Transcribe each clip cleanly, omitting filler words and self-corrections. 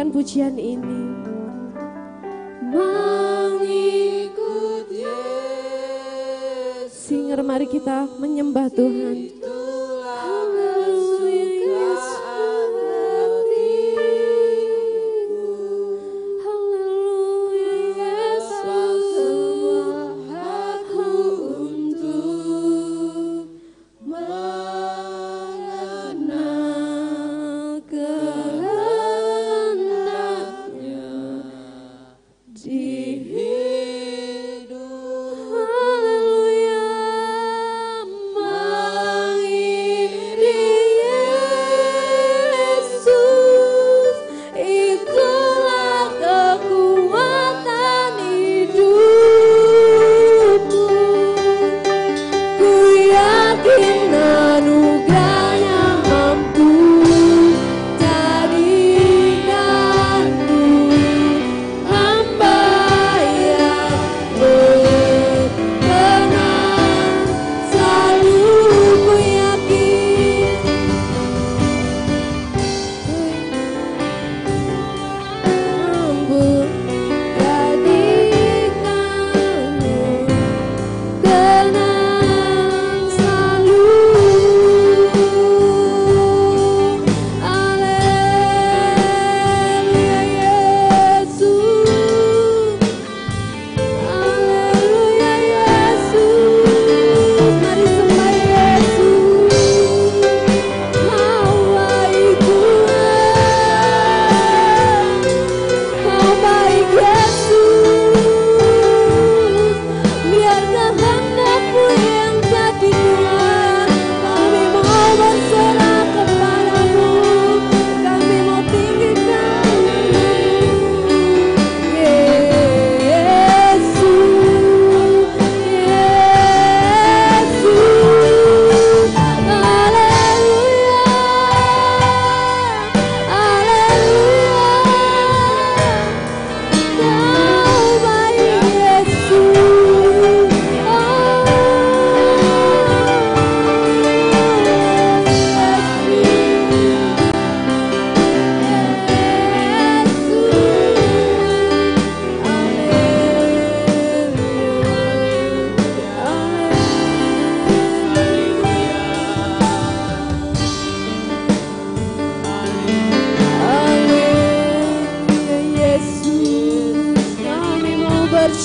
Pujian ini mengikut Yesus. Singer, mari kita menyembah Tuhan. Haleluya,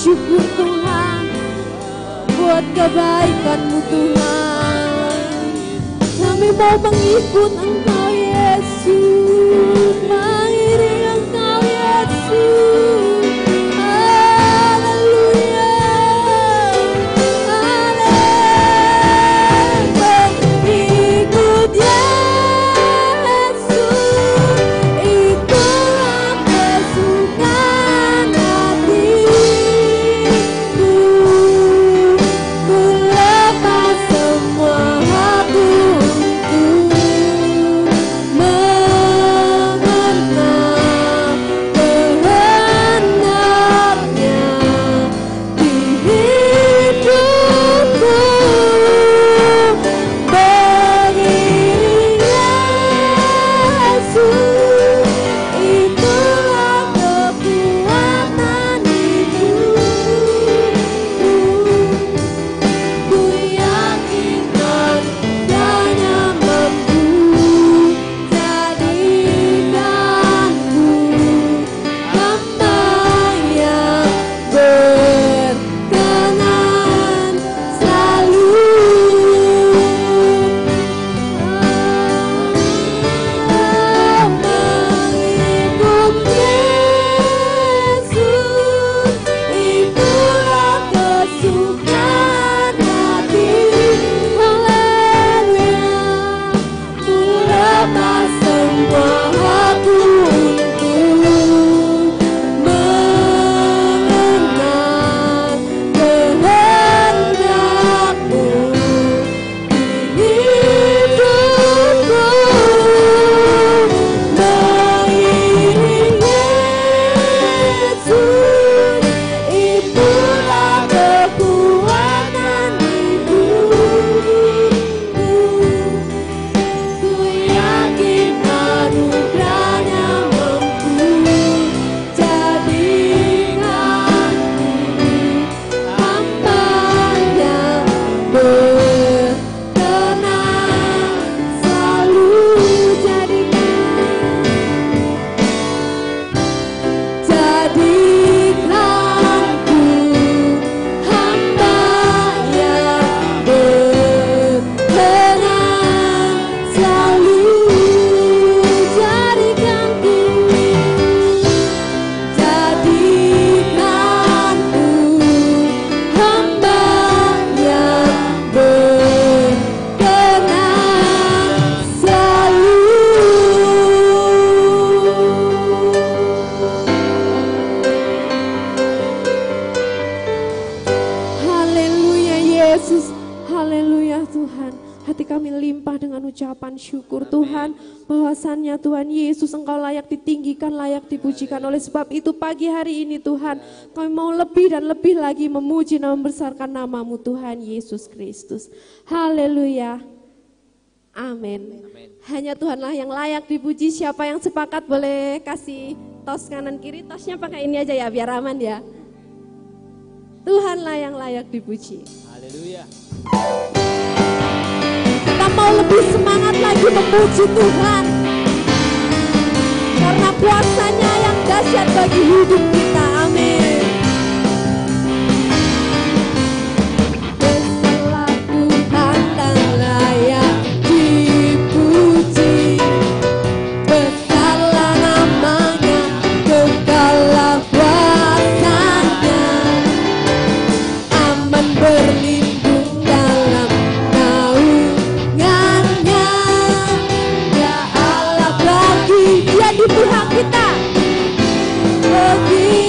bersyukur Tuhan buat kebaikan-Mu Tuhan. Kami mau mengikut Engkau Yesus, mengiring Engkau Yesus. Haleluya, haleluya. Mengikut Yesus, itulah kesukaan hatiku. Ku lepas semua aku untuk mengenal kehendaknya di hidupku. Mengiring Yesus, itulah kekuatan hidupku. Ku yakin Dia-Nya mampu jadikanku hamba yang berkenan selalu. Mengikut Yesus, itulah kesukaan hati. Haleluya. Ku lepas semua aku untuk mengenal kehendak-Mu di hidupku. Mengiring Yesus, itulah kekuatan hidupku. Ku yakin anugerah-Nya mampu jadikanku hamba yang berkenan selalu. Jadikanku hamba yang berkenan selalu. Jadikanku hamba yang berkenan selalu. Haleluya Yesus, haleluya Tuhan. Hati kami limpah dengan ucapan syukur Tuhan, bahwasannya Tuhan Yesus Engkau layak ditinggikan, layak dipujikan. Oleh sebab itu pagi hari ini Tuhan, kami mau lebih dan lebih lagi memuji dan membesarkan nama-Mu Tuhan Yesus Kristus. Haleluya, amin. Hanya Tuhanlah yang layak dipuji. Siapa yang sepakat boleh kasih tos kanan kiri. Tosnya pakai ini aja ya biar aman ya. Tuhanlah yang layak dipuji. Haleluya. Kita mau lebih semangat lagi memuji Tuhan, karena kuasa-Nya yang dahsyat bagi hidup kita. Amin. Besarlah Tuhan dan layak dipuji. Besarlah nama-Nya, kekallah kuasa-Nya. Aman berlindung dalam naungan-Nya. Ya Allah bagi Dia di pihak kita. Bagi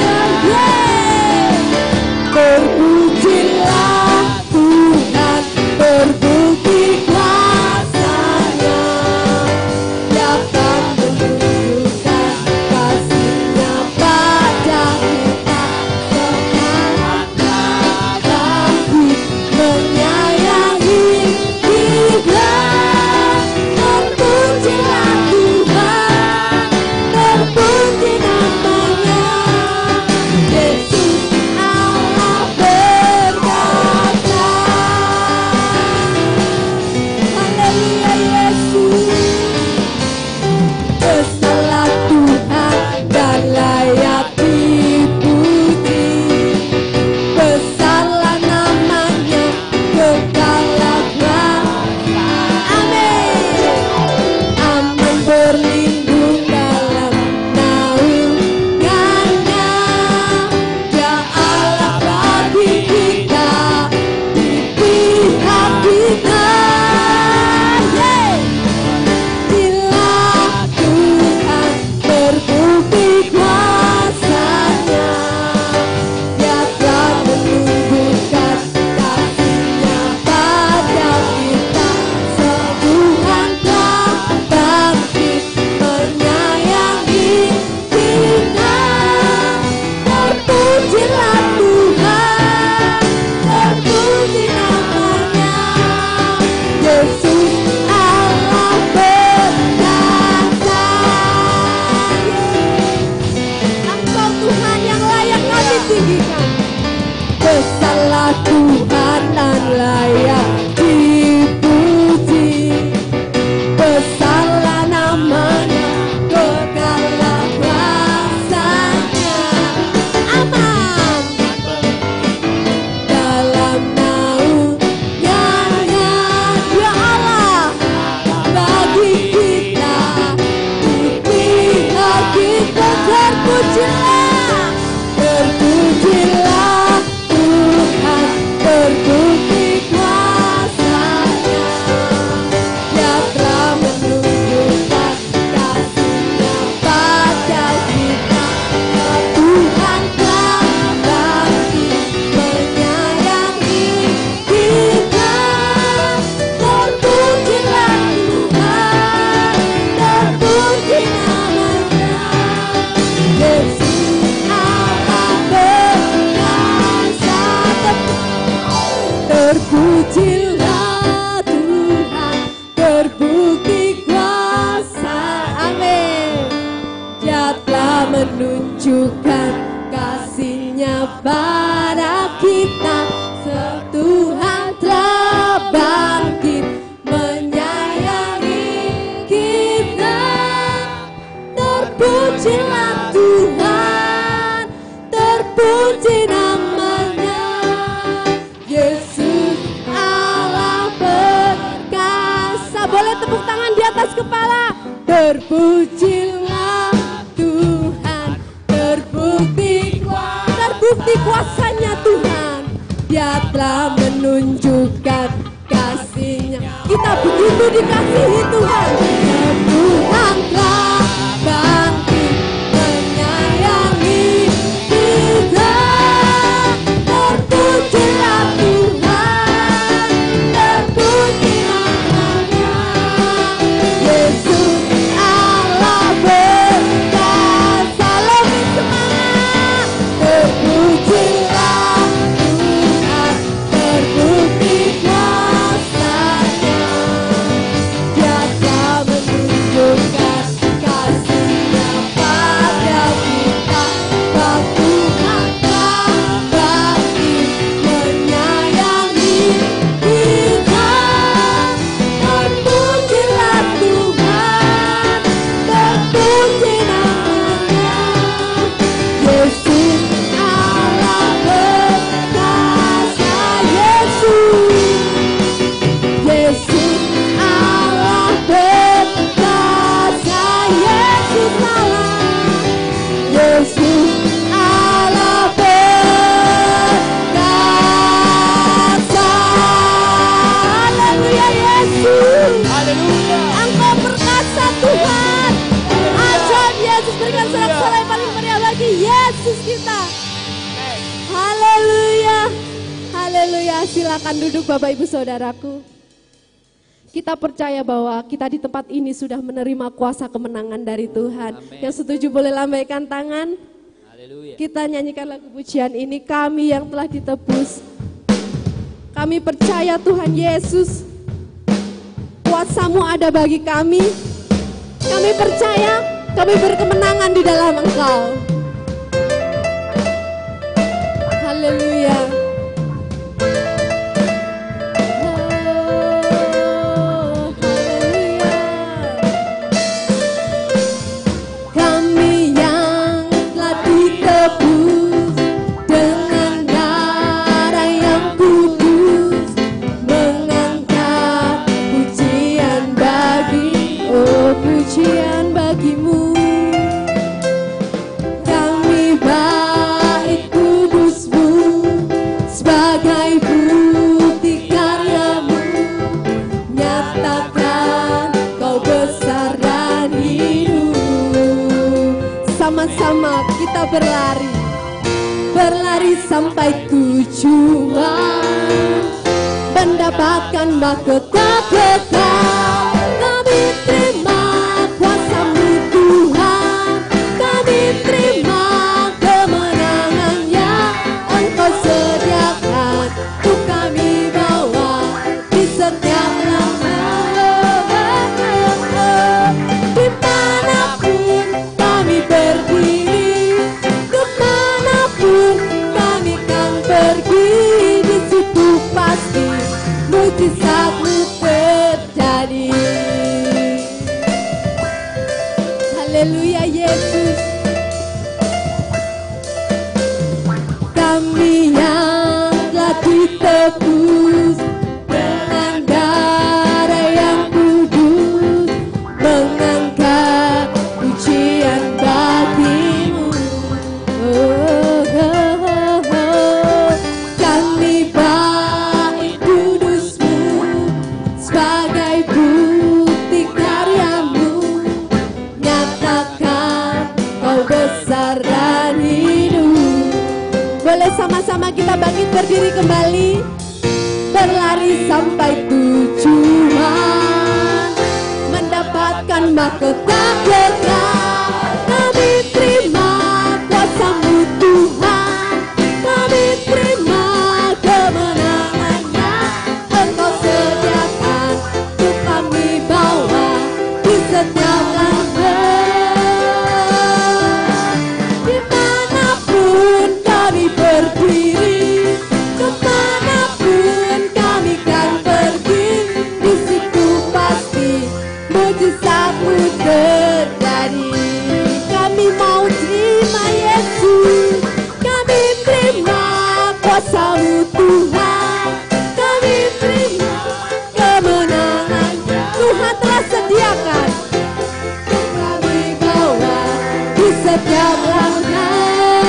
telah menunjukkan kasih-Nya pada kita. Tuhan telah bangkit menyayangi kita. Terpujilah Tuhan, terpuji nama-Nya. Yesus Allah perkasa. Boleh tepuk tangan di atas kepala. Terpujilah Tuhan, terbukti kuasa-Nya Tuhan. Dia telah menunjukkan kasih-Nya. Kita begitu dikasihi Tuhan. Tuhan telah bangkit menyayangi kita. Terpujilah Tuhan, terpuji nama-Nya. Yesus Allah berkasa. Lebih semangat. Terpujilah Tuhan, terbukti kuasa-Nya. Dia telah menunjukkan kasih-Nya pada kita. Tuhan telah bangkit menyayangi kita. Terpujilah Tuhan, terpuji nama-Nya. Yesus Allah berkasa. Yesus Allah berkasa. Yesus Allah berkasa. Haleluya Yesus. Haleluya. Engkau perkasa Tuhan. Ajaib Yesus, berikan sorak-sorai yang paling meriah bagi Yesus kita. Haleluya. Haleluya. Silakan duduk Bapak Ibu Saudaraku. Kita percaya bahwa kita di tempat ini sudah menerima kuasa kemenangan dari Tuhan. Amin. Yang setuju boleh lambaikan tangan. Haleluya. Kita nyanyikan lagu pujian ini. Kami yang telah ditebus. Kami percaya Tuhan Yesus, kuasa-Mu ada bagi kami. Kami percaya kami berkemenangan di dalam Engkau. Haleluya. Kami yang telah ditebus dengan darah yang kudus, mengangkat pujian pujian bagimu. Kami bait kudus-Mu sebagai bukti karya-Mu, nyatakan Kau besar dan hidup. Sama-sama kita berlari sampai tujuan, mendapatkan mahkota kekal. Kami terima kuasa-Mu Tuhan, kami terima kemenangan yang Engkau sediakan untuk kami bawa di setiap langkah. Dimanapun kami berdiri, kemanapun kami kan pergi, di situ pasti mujizat-Mu terjadi. Haleluya Yesus. Kami yang telah ditebus dengan darah yang kudus, mengangkat pujian bagi-Mu. Kami bait kudus-Mu sebagai bukti karya-Mu, nyatakan Kau besar dan hidup. Boleh sama-sama kita bangkit berdiri kembali, berlari sampai tujuan, mendapatkan mahkota kekal. Kami terima kuasa-Mu Tuhan, kami terima kemenangan yang Engkau sediakan untuk kami bawa di setiap langkah. kuasa-Mu Tuhan, kami terima kemenangan Tuhan telah sediakan untuk kami bawa di setiap langkah.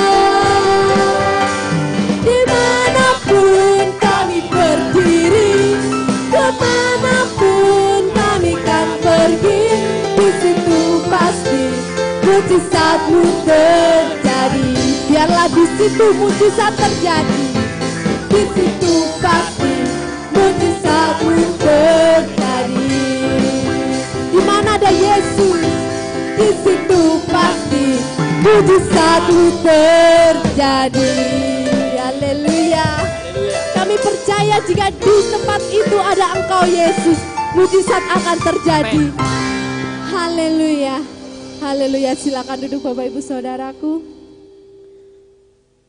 Dimanapun kami berdiri, kemanapun kami kan pergi, di situ pasti mujizat-Mu terjadi. Biarlah di situ mujizat terjadi, di situ pasti mujizat-Mu terjadi. Di mana ada Yesus, di situ pasti mujizat-Mu terjadi. Haleluya. Kami percaya jika di tempat itu ada Engkau Yesus, mujizat akan terjadi. Haleluya. Haleluya. Silakan duduk Bapak Ibu Saudaraku.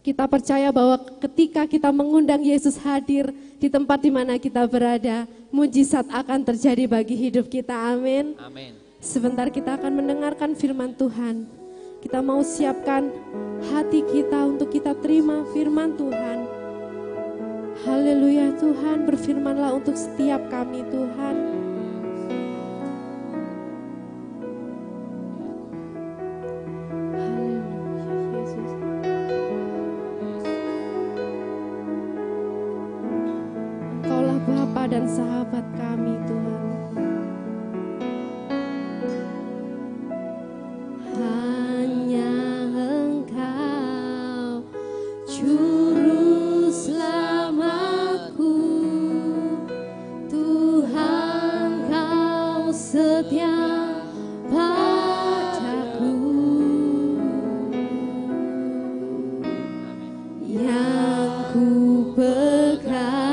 Kita percaya bahwa ketika kita mengundang Yesus hadir di tempat di mana kita berada, mujizat akan terjadi bagi hidup kita. Amin. Amin. Sebentar kita akan mendengarkan firman Tuhan. Kita mau siapkan hati kita untuk kita terima firman Tuhan. Haleluya. Tuhan, berfirmanlah untuk setiap kami Tuhan. Bapa dan sahabat kami Tuhan. Hanya Engkau juru selamatku, Tuhan Kau setia padaku, yang ku pegang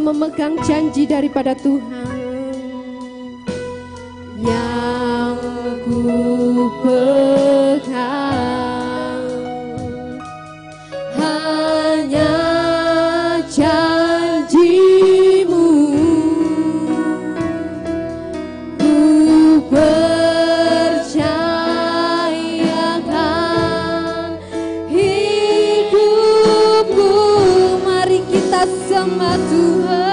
memegang janji daripada Tuhan yang ku pegang, hanya janji-Mu, ku percayakan hidupku. Mari kita sembah Tuhan.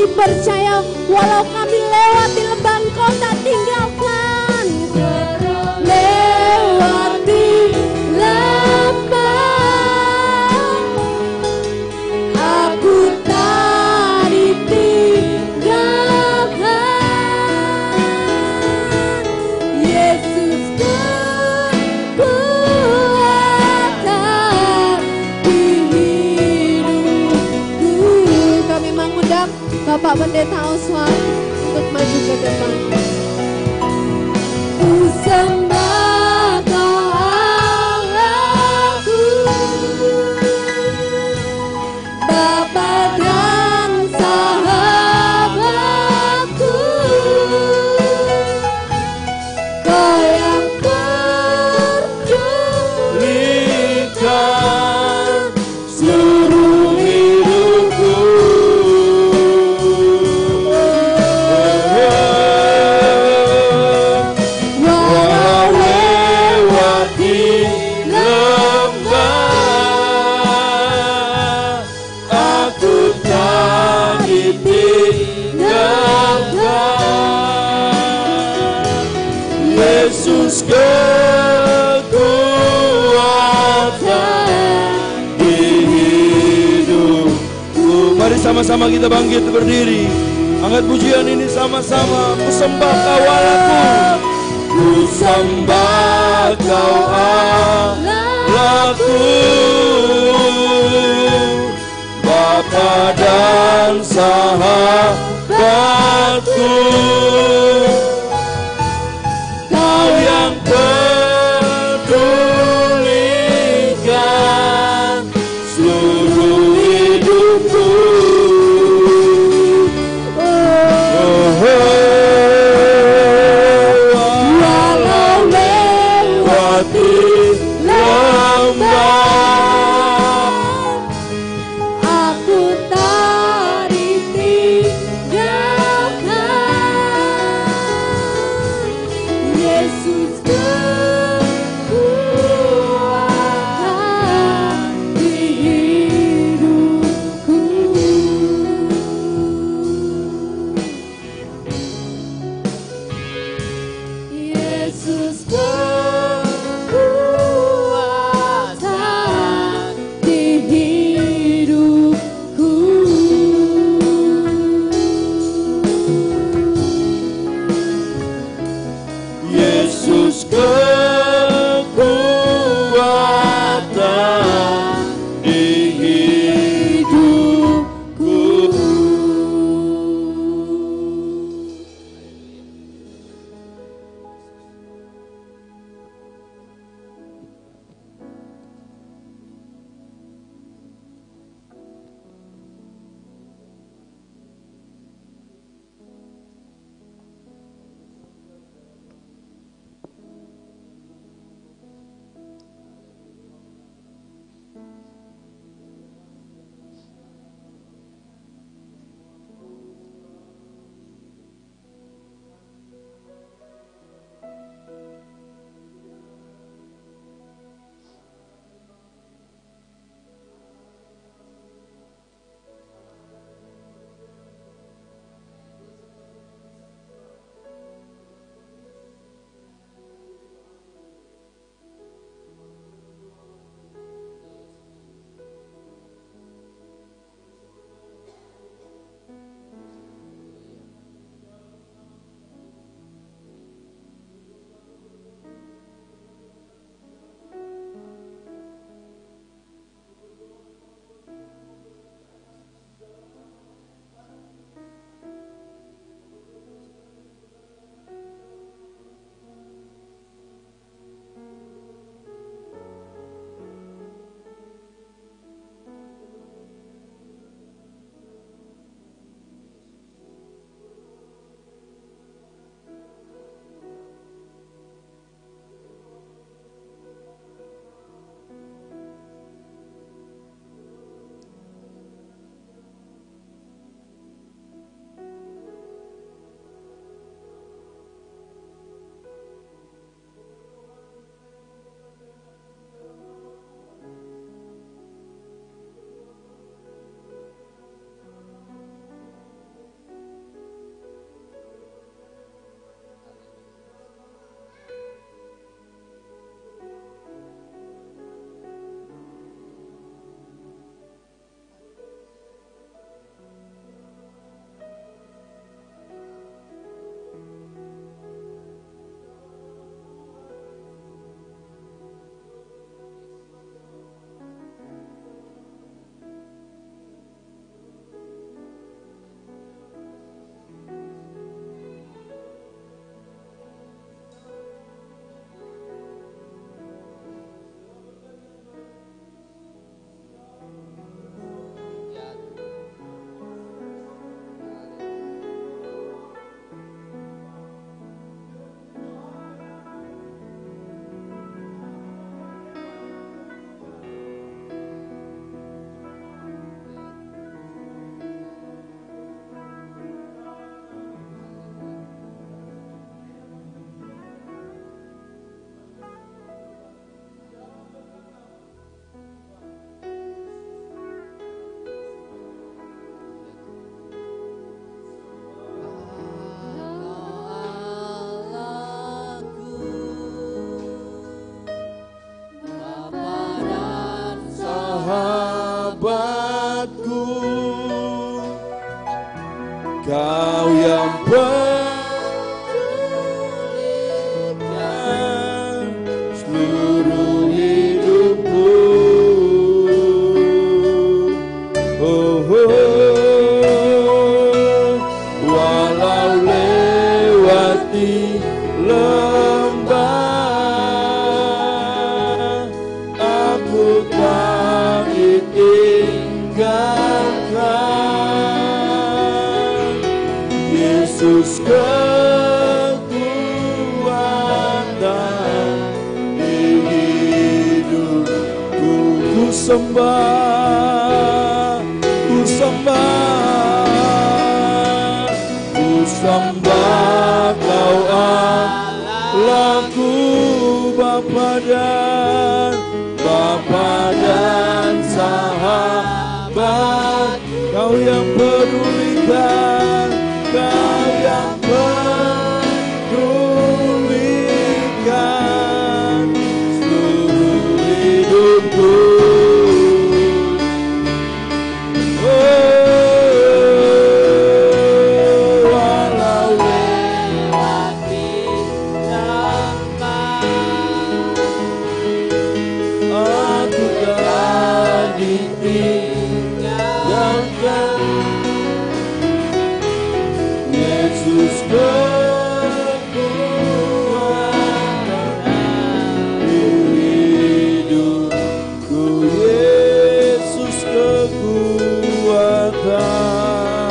Kami percaya walau kami lewati lembah, Engkau tak tinggalkan. Lewati lembah, aku tak ditinggalkan. Yesus kekuatan di hidupku. Kami mengundang Bapak Pendeta Oswald untuk maju ke depan. Ku sembah Kau Allahku, Bapa dan sahabatku. Kau yang Pulihkan seluruh hidupku. Walau lewati lembah, aku tak ditinggalkan. Yesus kekuatan di hidupku. Mari sama-sama kita bangkit berdiri. Angkat pujian ini sama-sama. Ku sembah Kau Allahku, ku sembah Kau Allahku, Bapa dan sahabatku. Kau yang pedulihkan seluruh hidupku. Walau lewati lembah, aku tak ditinggalkan. Kau yang pulihkan seluruh hidupku. Oh, walau lewati lembah, aku tak ditinggalkan. Yesus kekuatan di hidupku. Ku sembah, ku sembah, ku sembah Kau Allahku, Bapa dan sahabat. Kau yang pedulikan, Kau yang pedulikan seluruh hidupku. Walau lewati lembah, aku tak ditinggalkan. Yesus kekuatan di hidupku. Yesus kekuatan,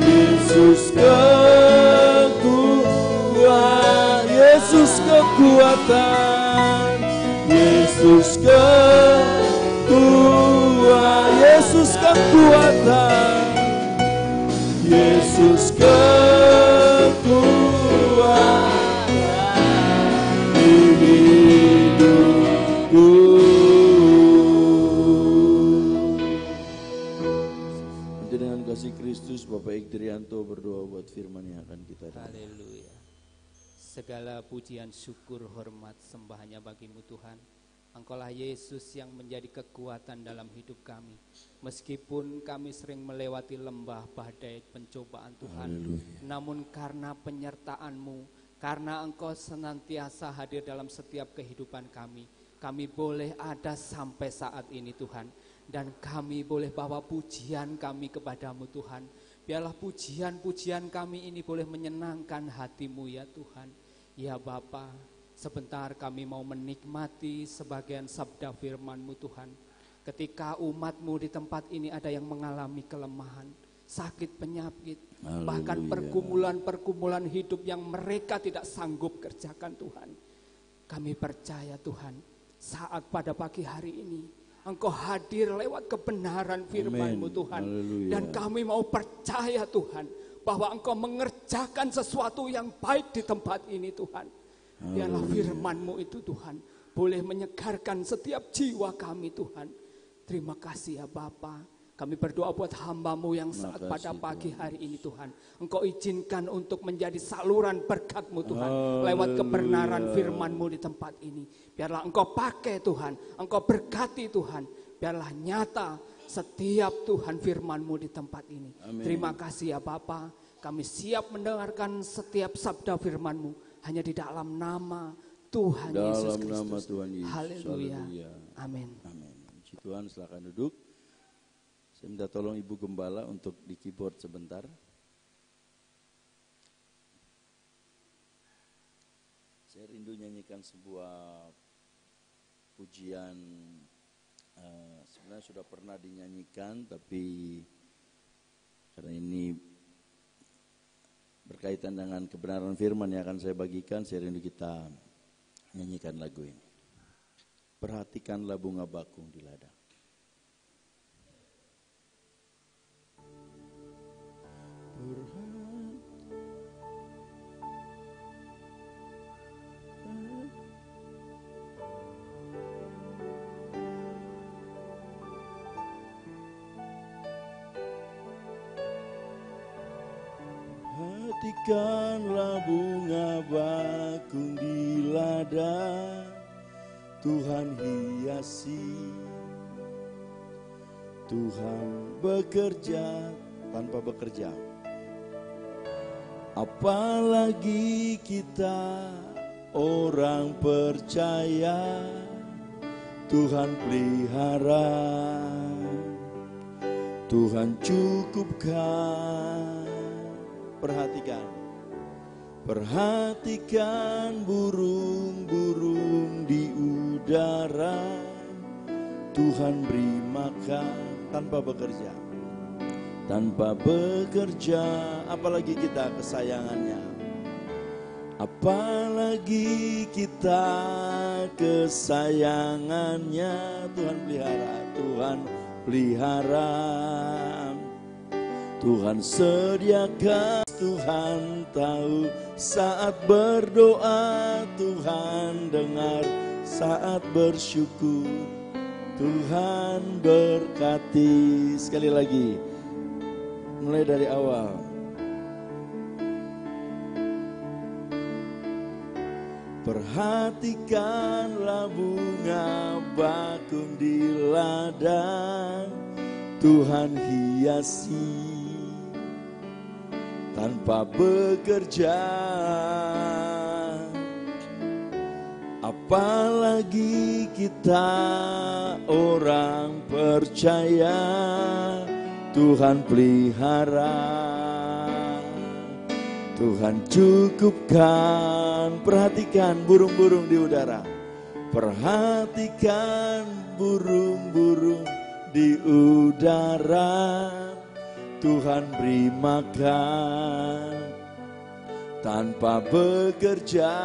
Yesus kekuatan, Yesus kekuatan, Yesus kekuatan, Yesus kekuatan, Yesus kekuatan di hidupku. Nanti dengan kasih Kristus, Bapak Ikdrianto berdoa buat firman yang akan kita dengar. Haleluya. Segala pujian, syukur, hormat, sembah hanya bagimu Tuhan. Engkaulah Yesus yang menjadi kekuatan dalam hidup kami. Meskipun kami sering melewati lembah badai pencobaan Tuhan, namun karena penyertaan-Mu, karena Engkau senantiasa hadir dalam setiap kehidupan kami boleh ada sampai saat ini Tuhan. Dan kami boleh bawa pujian kami kepadamu Tuhan. Biarlah pujian-pujian kami ini boleh menyenangkan hati-Mu ya Tuhan. Ya Bapa, sebentar kami mau menikmati sebagian sabda firman-Mu Tuhan. Ketika umat-Mu di tempat ini ada yang mengalami kelemahan, sakit penyakit, bahkan pergumulan-pergumulan hidup yang mereka tidak sanggup kerjakan Tuhan. Kami percaya Tuhan, saat pada pagi hari ini Engkau hadir lewat kebenaran firman-Mu Tuhan. Dan kami mau percaya Tuhan, bahwa Engkau mengerjakan sesuatu yang baik di tempat ini Tuhan. Biarlah firman-Mu itu Tuhan boleh menyegarkan setiap jiwa kami Tuhan. Terima kasih ya Bapa. Kami berdoa buat hamba-Mu yang saat pada pagi hari ini Tuhan. Engkau izinkan untuk menjadi saluran berkat-Mu Tuhan. Lewat kebenaran firman-Mu di tempat ini. Biarlah Engkau pakai Tuhan. Engkau berkati Tuhan. Biarlah nyata setiap Tuhan firman-Mu di tempat ini. Amin. Terima kasih ya Bapa. Kami siap mendengarkan setiap sabda firman-Mu. Hanya di dalam nama Tuhan Yesus Kristus. Haleluya. Amin. Amin. Puji Tuhan, silakan duduk. Saya minta tolong Ibu Gembala untuk di keyboard sebentar. Saya rindu nyanyikan sebuah pujian, sebenarnya sudah pernah dinyanyikan, tapi karena ini berkaitan dengan kebenaran firman yang akan saya bagikan, saya rindu kita nyanyikan lagu ini. Perhatikanlah bunga bakung di ladang. Perhatikanlah bunga bakung di ladang, Tuhan hiasi, Tuhan bekerja tanpa bekerja. Apalagi kita orang percaya, Tuhan pelihara, Tuhan cukupkan. Perhatikan burung-burung di udara, Tuhan beri makan tanpa bekerja. Apalagi kita kesayangannya. Apalagi kita kesayangannya, Tuhan pelihara, Tuhan sediakan, Tuhan tahu saat berdoa, Tuhan dengar saat bersyukur, Tuhan berkati. Sekali lagi, mulai dari awal. Perhatikanlah bunga bakung di ladang, Tuhan hiasi tanpa bekerja. Apalagi kita orang percaya, Tuhan pelihara, Tuhan cukupkan. Perhatikan burung-burung di udara. Perhatikan burung-burung di udara, Tuhan beri makan tanpa bekerja.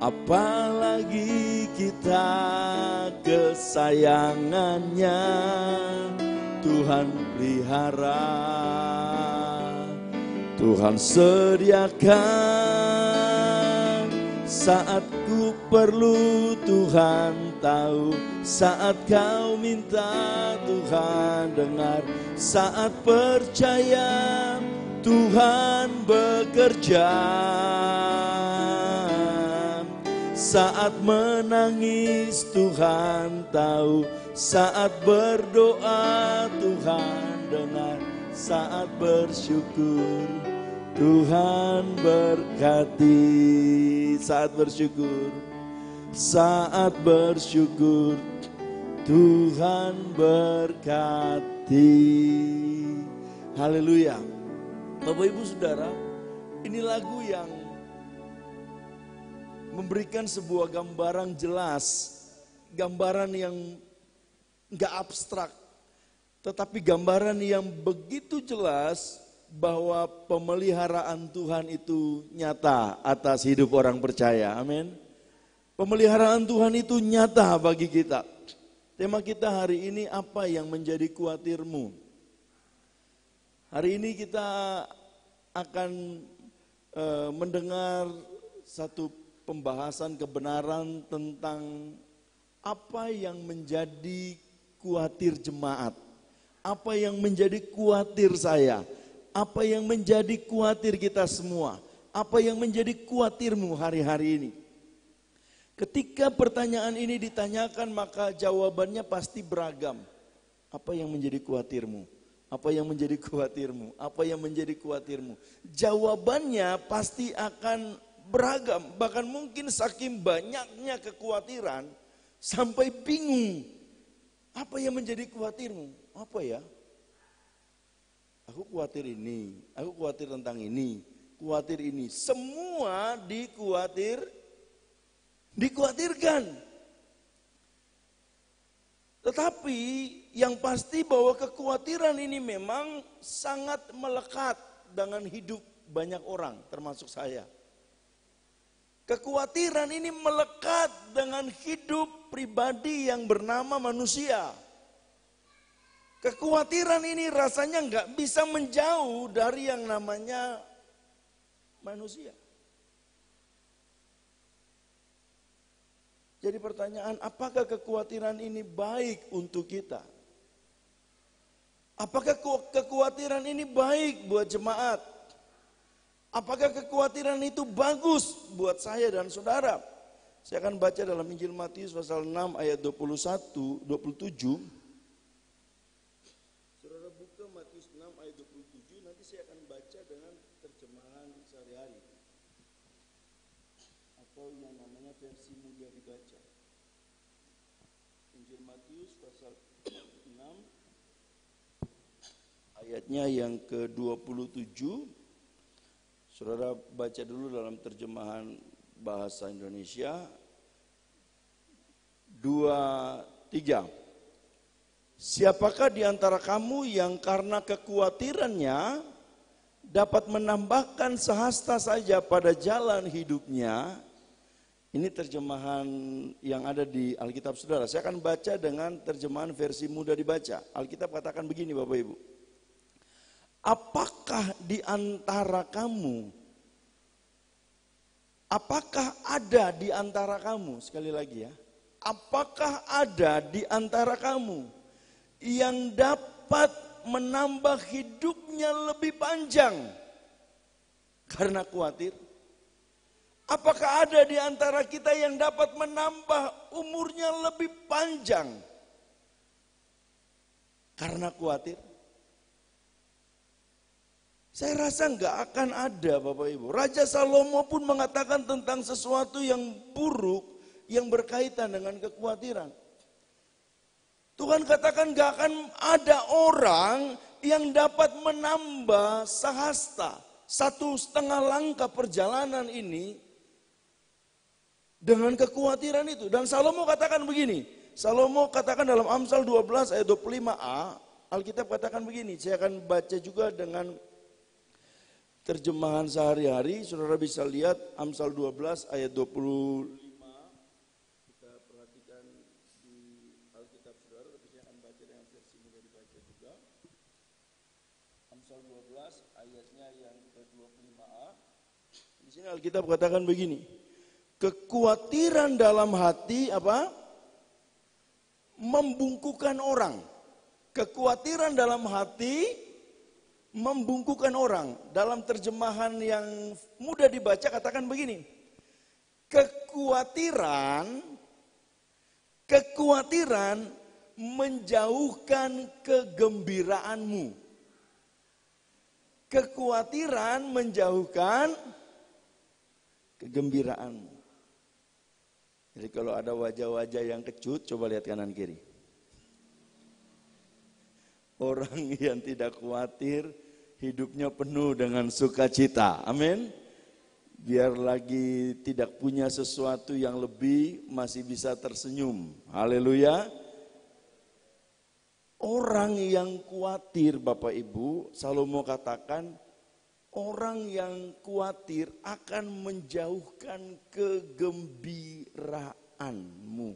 Apalagi kita kesayangannya, Tuhan pelihara, Tuhan sediakan saat ku perlu, Tuhan tahu saat kau minta, Tuhan dengar saat percaya, Tuhan bekerja. Saat menangis Tuhan tahu, saat berdoa Tuhan dengar, saat bersyukur Tuhan berkati. Saat bersyukur Tuhan berkati. Haleluya. Bapak Ibu Saudara, ini lagu yang memberikan sebuah gambaran jelas, gambaran yang gak abstrak, tetapi gambaran yang begitu jelas bahwa pemeliharaan Tuhan itu nyata atas hidup orang percaya. Amin. Pemeliharaan Tuhan itu nyata bagi kita. Tema kita hari ini, apa yang menjadi khawatirmu? Hari ini kita akan mendengar satu pembahasan kebenaran tentang apa yang menjadi khawatir jemaat, apa yang menjadi khawatir saya, apa yang menjadi khawatir kita semua, apa yang menjadi khawatirmu hari-hari ini. Ketika pertanyaan ini ditanyakan, maka jawabannya pasti beragam. Apa yang menjadi khawatirmu? Apa yang menjadi khawatirmu? Apa yang menjadi khawatirmu? Jawabannya pasti akan beragam, bahkan mungkin saking banyaknya kekhawatiran sampai bingung. Apa yang menjadi khawatirmu? Apa ya? Aku khawatir ini, aku khawatir tentang ini, khawatir ini. Semua dikhawatirkan. Tetapi yang pasti bahwa kekhawatiran ini memang sangat melekat dengan hidup banyak orang, termasuk saya. Kekhawatiran ini melekat dengan hidup pribadi yang bernama manusia. Kekhawatiran ini rasanya nggak bisa menjauh dari yang namanya manusia. Jadi pertanyaan, apakah kekhawatiran ini baik untuk kita? Apakah kekhawatiran ini baik buat jemaat? Apakah kekhawatiran itu bagus buat saya dan saudara? Saya akan baca dalam Injil Matius pasal 6 ayat 21, 27. saya akan baca dengan terjemahan sehari-hari atau yang namanya versi mudah dibaca. Injil Matius pasal 6 ayatnya yang ke-27. Saudara baca dulu dalam terjemahan bahasa Indonesia. 2-3. Siapakah di antara kamu yang karena kekhawatirannya dapat menambahkan sehasta saja pada jalan hidupnya? Ini terjemahan yang ada di Alkitab saudara. Saya akan baca dengan terjemahan versi mudah dibaca. Alkitab katakan begini Bapak Ibu. Apakah di antara kamu, apakah ada di antara kamu, sekali lagi ya. Apakah ada di antara kamu yang dapat menambah hidupnya lebih panjang karena khawatir? Apakah ada di antara kita yang dapat menambah umurnya lebih panjang karena khawatir? Saya rasa enggak akan ada Bapak Ibu. Raja Salomo pun mengatakan tentang sesuatu yang buruk yang berkaitan dengan kekhawatiran. Tuhan katakan enggak akan ada orang yang dapat menambah sehasta 1,5 langkah perjalanan ini dengan kekhawatiran itu. Dan Salomo katakan begini. Salomo katakan dalam Amsal 12 ayat 25a, Alkitab katakan begini. Saya akan baca juga dengan terjemahan sehari-hari. Saudara bisa lihat Amsal 12 ayat 25. Kita perhatikan di Alkitab saudara, tapi saya akan baca dengan versi mudah dibaca juga. Amsal 12 ayatnya yang ke-25a. Di sini Alkitab katakan begini. Kekhawatiran dalam hati apa? Membungkukan orang. Kekhawatiran dalam hati membungkukan orang. Dalam terjemahan yang mudah dibaca katakan begini. Kekhawatiran menjauhkan kegembiraanmu. Kekhawatiran menjauhkan kegembiraanmu. Jadi kalau ada wajah-wajah yang kecut, coba lihat kanan kiri. Orang yang tidak khawatir, hidupnya penuh dengan sukacita. Amin. Biar lagi tidak punya sesuatu yang lebih, masih bisa tersenyum. Haleluya. Orang yang khawatir Bapak Ibu, Salomo katakan, orang yang khawatir akan menjauhkan kegembiraanmu.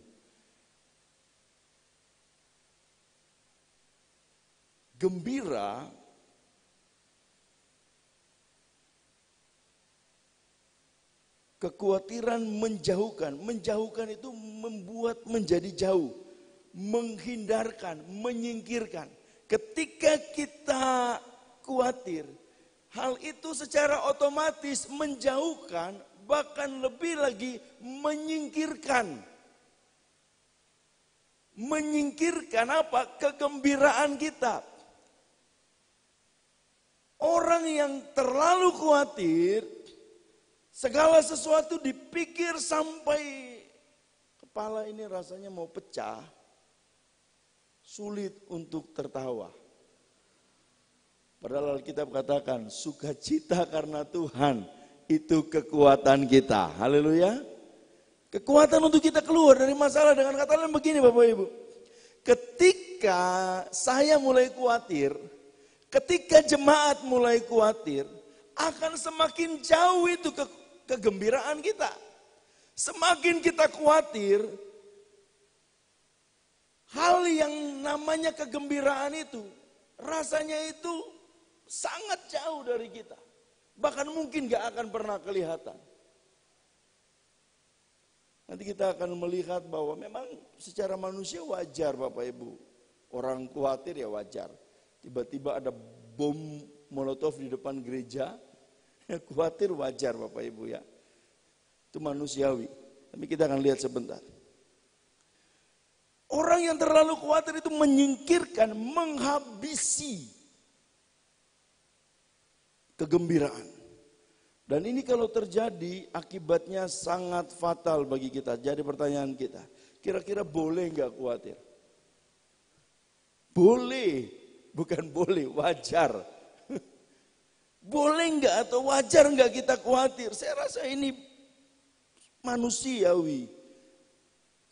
Gembira kekhawatiran menjauhkan. Menjauhkan itu membuat menjadi jauh, menghindarkan, menyingkirkan. Ketika kita khawatir, hal itu secara otomatis menjauhkan, bahkan lebih lagi menyingkirkan. Menyingkirkan apa? Kegembiraan kita. Orang yang terlalu khawatir, segala sesuatu dipikir sampai kepala ini rasanya mau pecah, sulit untuk tertawa. Padahal Alkitab katakan, sukacita karena Tuhan itu kekuatan kita. Haleluya. Kekuatan untuk kita keluar dari masalah. Dengan kata lain begini Bapak Ibu. Ketika saya mulai khawatir, ketika jemaat mulai khawatir, akan semakin jauh itu kegembiraan kita. Semakin kita khawatir, hal yang namanya kegembiraan itu, rasanya itu sangat jauh dari kita. Bahkan mungkin gak akan pernah kelihatan. Nanti kita akan melihat bahwa memang secara manusia wajar Bapak Ibu. Orang khawatir ya wajar. Tiba-tiba ada bom molotov di depan gereja, ya khawatir wajar Bapak Ibu ya. Itu manusiawi. Tapi kita akan lihat sebentar. Orang yang terlalu khawatir itu menyingkirkan, menghabisi kegembiraan. Dan ini kalau terjadi akibatnya sangat fatal bagi kita. Jadi pertanyaan kita, kira-kira boleh nggak khawatir? Boleh, bukan boleh, wajar. Boleh nggak atau wajar nggak kita khawatir? Saya rasa ini manusiawi.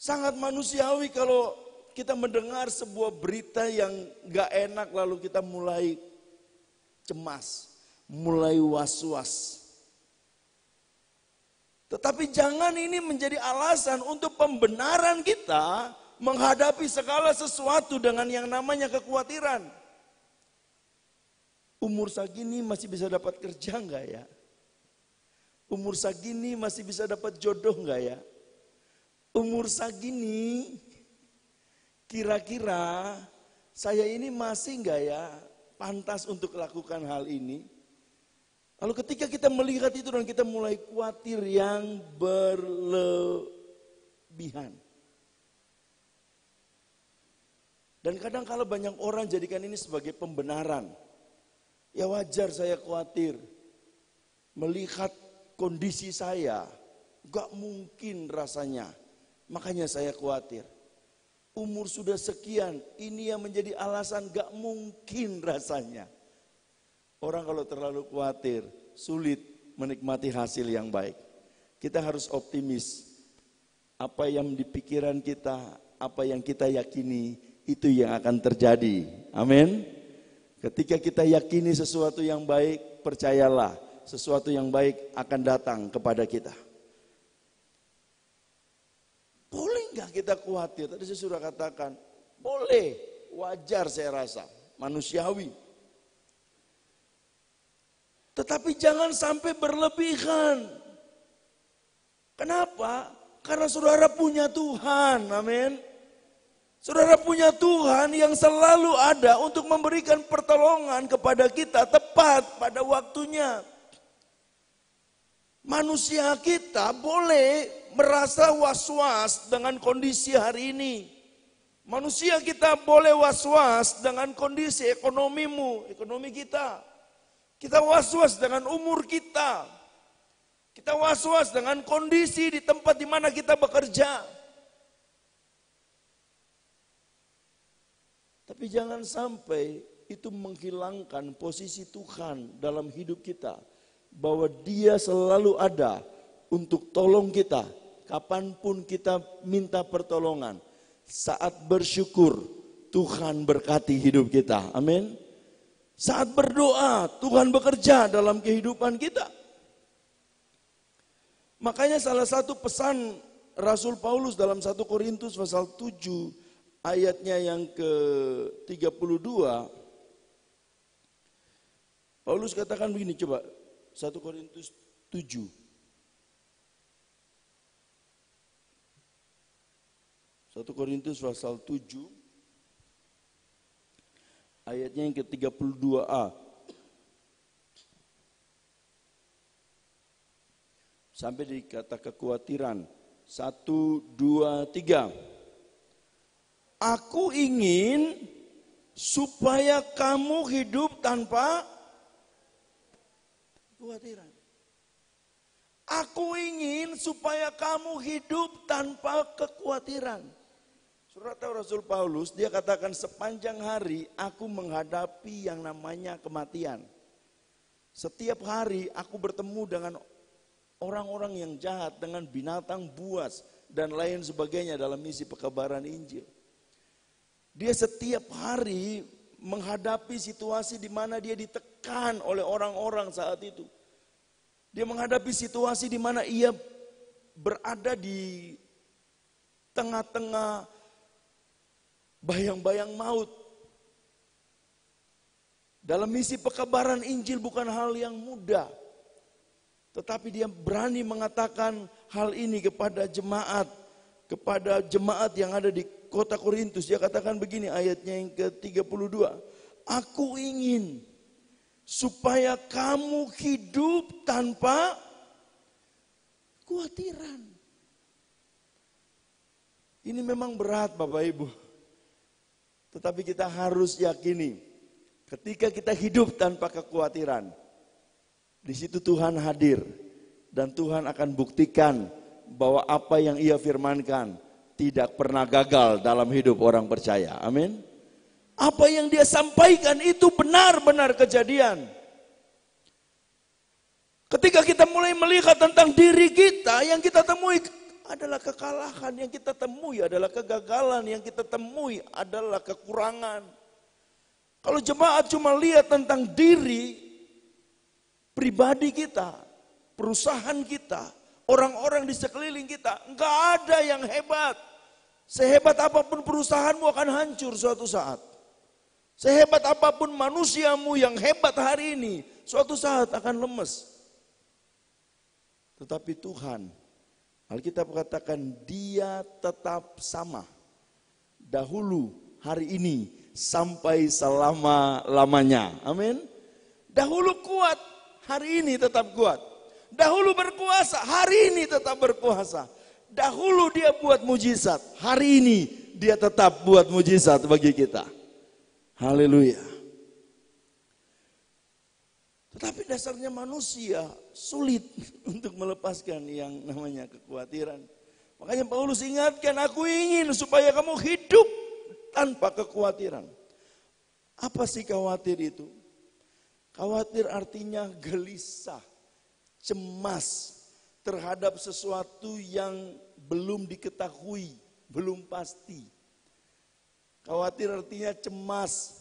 Sangat manusiawi kalau kita mendengar sebuah berita yang nggak enak lalu kita mulai cemas, mulai was-was. Tetapi jangan ini menjadi alasan untuk pembenaran kita menghadapi segala sesuatu dengan yang namanya kekhawatiran. Umur segini masih bisa dapat kerja enggak ya? Umur segini masih bisa dapat jodoh enggak ya? Umur segini kira-kira saya ini masih enggak ya pantas untuk lakukan hal ini? Lalu ketika kita melihat itu dan kita mulai khawatir yang berlebihan. Dan kadang kala banyak orang jadikan ini sebagai pembenaran. Ya wajar saya khawatir. Melihat kondisi saya, gak mungkin rasanya. Makanya saya khawatir. Umur sudah sekian, ini yang menjadi alasan gak mungkin rasanya. Orang kalau terlalu khawatir, sulit menikmati hasil yang baik. Kita harus optimis. Apa yang di pikiran kita, apa yang kita yakini, itu yang akan terjadi. Amin. Ketika kita yakini sesuatu yang baik, percayalah, sesuatu yang baik akan datang kepada kita. Boleh nggak kita khawatir? Tadi saya sudah katakan, boleh, wajar saya rasa, manusiawi. Tetapi jangan sampai berlebihan. Kenapa? Karena saudara punya Tuhan, amin. Saudara punya Tuhan yang selalu ada untuk memberikan pertolongan kepada kita tepat pada waktunya. Manusia kita boleh merasa was-was dengan kondisi hari ini. Manusia kita boleh was-was dengan kondisi ekonomimu, ekonomi kita. Kita was-was dengan umur kita. Kita was-was dengan kondisi di tempat di mana kita bekerja. Tapi jangan sampai itu menghilangkan posisi Tuhan dalam hidup kita. Bahwa Dia selalu ada untuk tolong kita. Kapanpun kita minta pertolongan. Saat bersyukur, Tuhan berkati hidup kita. Amin. Saat berdoa, Tuhan bekerja dalam kehidupan kita. Makanya salah satu pesan Rasul Paulus dalam 1 Korintus pasal 7 ayatnya yang ke-32. Paulus katakan begini, coba 1 Korintus 7. 1 Korintus pasal 7 ayatnya yang ke-32a. Sampai di kata kekhawatiran. 1, 2, 3. Aku ingin supaya kamu hidup tanpa kekhawatiran. Aku ingin supaya kamu hidup tanpa kekhawatiran. Saudara tahu Rasul Paulus, dia katakan sepanjang hari aku menghadapi yang namanya kematian. Setiap hari aku bertemu dengan orang-orang yang jahat, dengan binatang buas dan lain sebagainya dalam misi pekabaran Injil. Dia setiap hari menghadapi situasi di mana dia ditekan oleh orang-orang saat itu. Dia menghadapi situasi di mana ia berada di tengah-tengah bayang-bayang maut. Dalam misi pekabaran Injil bukan hal yang mudah. Tetapi dia berani mengatakan hal ini kepada jemaat yang ada di kota Korintus. Dia katakan begini ayatnya yang ke-32. Aku ingin supaya kamu hidup tanpa kekhawatiran. Ini memang berat Bapak Ibu. Tetapi kita harus yakini, ketika kita hidup tanpa kekhawatiran, Di situ Tuhan hadir dan Tuhan akan buktikan bahwa apa yang Ia firmankan tidak pernah gagal dalam hidup orang percaya. Amin. Apa yang Dia sampaikan itu benar-benar kejadian. Ketika kita mulai melihat tentang diri kita, yang kita temui adalah kekalahan, yang kita temui adalah kegagalan, yang kita temui adalah kekurangan. Kalau jemaat cuma lihat tentang diri pribadi kita, perusahaan kita, orang-orang di sekeliling kita, enggak ada yang hebat. Sehebat apapun perusahaanmu akan hancur suatu saat. Sehebat apapun manusiamu yang hebat hari ini, suatu saat akan lemes. Tetapi Tuhan, Alkitab katakan Dia tetap sama. Dahulu, hari ini, sampai selama-lamanya. Amin. Dahulu kuat, hari ini tetap kuat. Dahulu berkuasa, hari ini tetap berkuasa. Dahulu Dia buat mujizat, hari ini Dia tetap buat mujizat bagi kita. Haleluya. Tetapi dasarnya manusia sulit untuk melepaskan yang namanya kekhawatiran. Makanya Paulus ingatkan, aku ingin supaya kamu hidup tanpa kekhawatiran. Apa sih khawatir itu? Khawatir artinya gelisah, cemas terhadap sesuatu yang belum diketahui, belum pasti. Khawatir artinya cemas.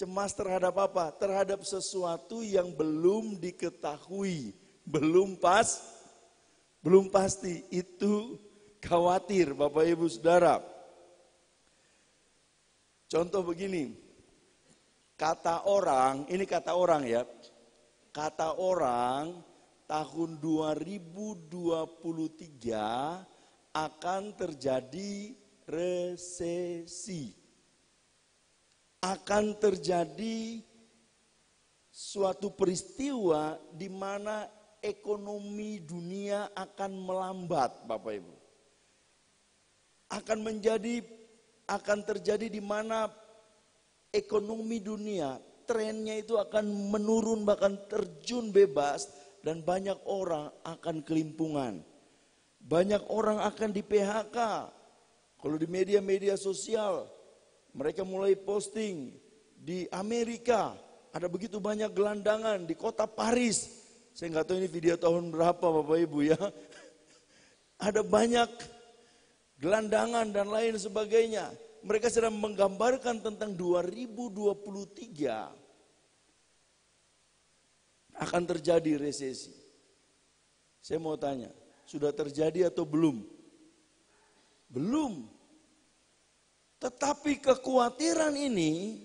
Cemas terhadap apa? Terhadap sesuatu yang belum diketahui, belum pasti. Itu khawatir, Bapak Ibu Saudara. Contoh begini, kata orang, ini kata orang ya. Kata orang tahun 2023 akan terjadi resesi. Akan terjadi suatu peristiwa di mana ekonomi dunia akan melambat, Bapak Ibu. Akan terjadi di mana ekonomi dunia trennya itu akan menurun, bahkan terjun bebas, dan banyak orang akan kelimpungan. Banyak orang akan di PHK. Kalau di media-media sosial mereka mulai posting di Amerika, ada begitu banyak gelandangan di kota Paris. Saya nggak tahu ini video tahun berapa Bapak Ibu ya. Ada banyak gelandangan dan lain sebagainya. Mereka sedang menggambarkan tentang 2023 akan terjadi resesi. Saya mau tanya, sudah terjadi atau belum? Belum. Tetapi kekhawatiran ini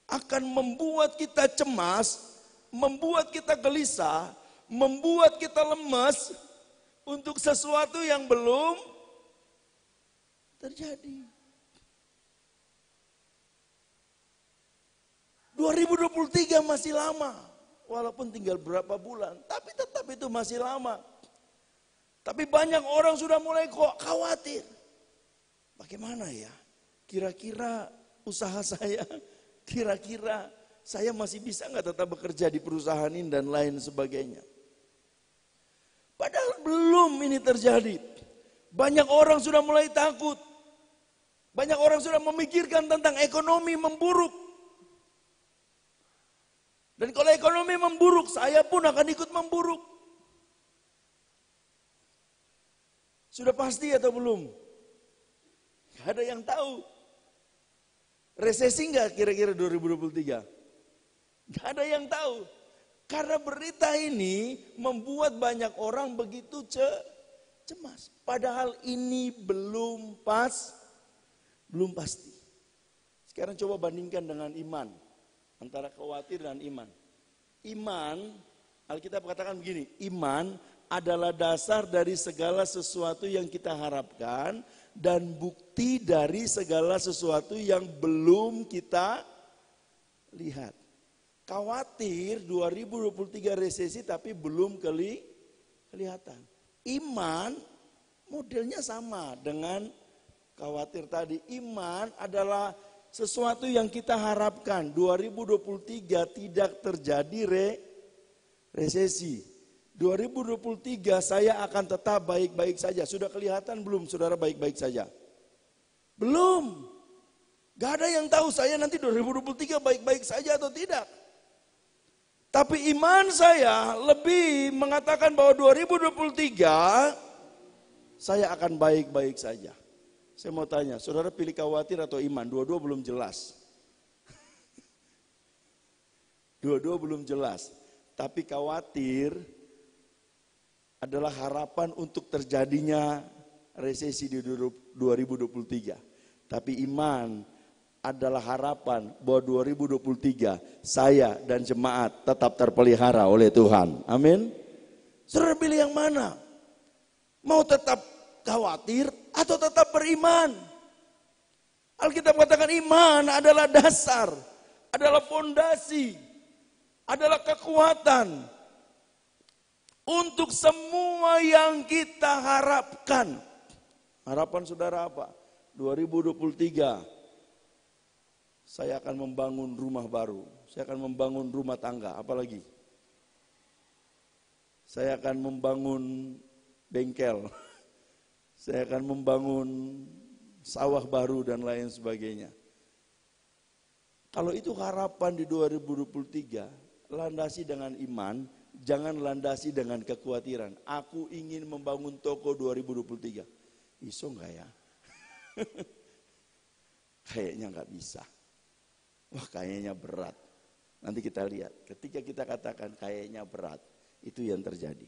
akan membuat kita cemas, membuat kita gelisah, membuat kita lemas untuk sesuatu yang belum terjadi. 2023 masih lama, walaupun tinggal berapa bulan, tapi tetap itu masih lama. Tapi banyak orang sudah mulai khawatir. Bagaimana ya? Kira-kira usaha saya, kira-kira saya masih bisa nggak tetap bekerja di perusahaan ini dan lain sebagainya. Padahal belum ini terjadi. Banyak orang sudah mulai takut. Banyak orang sudah memikirkan tentang ekonomi memburuk. Dan kalau ekonomi memburuk, saya pun akan ikut memburuk. Sudah pasti atau belum? Gak ada yang tahu. Resesi enggak kira-kira 2023? Gak ada yang tahu. Karena berita ini membuat banyak orang begitu cemas. Padahal ini belum pasti. Sekarang coba bandingkan dengan iman. Antara khawatir dan iman. Iman, Alkitab katakan begini, iman adalah dasar dari segala sesuatu yang kita harapkan dan bukti dari segala sesuatu yang belum kita lihat. Khawatir 2023 resesi tapi belum kelihatan. Iman modelnya sama dengan khawatir tadi. Iman adalah sesuatu yang kita harapkan 2023 tidak terjadi resesi. 2023 saya akan tetap baik-baik saja. Sudah kelihatan belum saudara baik-baik saja? Belum. Gak ada yang tahu saya nanti 2023 baik-baik saja atau tidak. Tapi iman saya lebih mengatakan bahwa 2023 saya akan baik-baik saja. Saya mau tanya, saudara pilih khawatir atau iman? Dua-dua belum jelas. Dua-dua belum jelas. Tapi khawatir adalah harapan untuk terjadinya resesi di 2023. Tapi iman adalah harapan bahwa 2023 saya dan jemaat tetap terpelihara oleh Tuhan. Amin. Saudara pilih yang mana? Mau tetap khawatir atau tetap beriman? Alkitab katakan iman adalah dasar, adalah fondasi, adalah kekuatan untuk semua yang kita harapkan. Harapan saudara apa? 2023 saya akan membangun rumah baru, saya akan membangun rumah tangga, apalagi? Saya akan membangun bengkel, saya akan membangun sawah baru dan lain sebagainya. Kalau itu harapan di 2023, landasi dengan iman, jangan landasi dengan kekhawatiran. Aku ingin membangun toko 2023. Iso enggak ya? Kayaknya enggak bisa. Wah, kayaknya berat. Nanti kita lihat. Ketika kita katakan kayaknya berat, itu yang terjadi.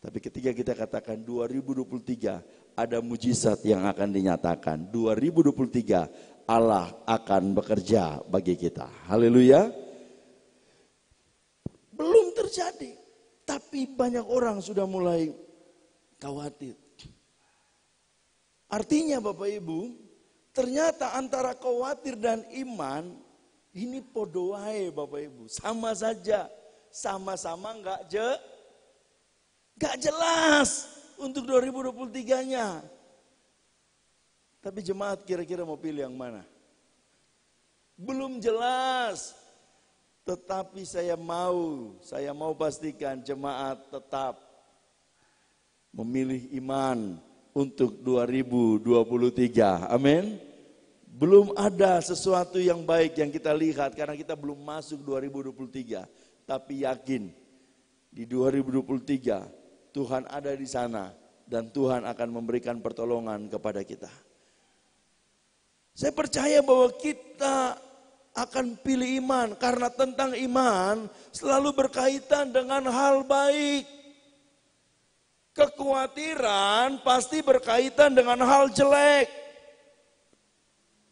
Tapi ketika kita katakan 2023 ada mujizat yang akan dinyatakan. 2023 Allah akan bekerja bagi kita. Haleluya. Belum terjadi. Tapi banyak orang sudah mulai khawatir. Artinya Bapak Ibu, ternyata antara khawatir dan iman ini podo wae Bapak Ibu. Sama saja. Sama-sama enggak jelas untuk 2023-nya. Tapi jemaat kira-kira mau pilih yang mana? Belum jelas. Tetapi saya mau pastikan jemaat tetap memilih iman untuk 2023. Amin. Belum ada sesuatu yang baik yang kita lihat karena kita belum masuk 2023. Tapi yakin di 2023 Tuhan ada di sana dan Tuhan akan memberikan pertolongan kepada kita. Saya percaya bahwa kita akan pilih iman karena tentang iman selalu berkaitan dengan hal baik. Kekhawatiran pasti berkaitan dengan hal jelek.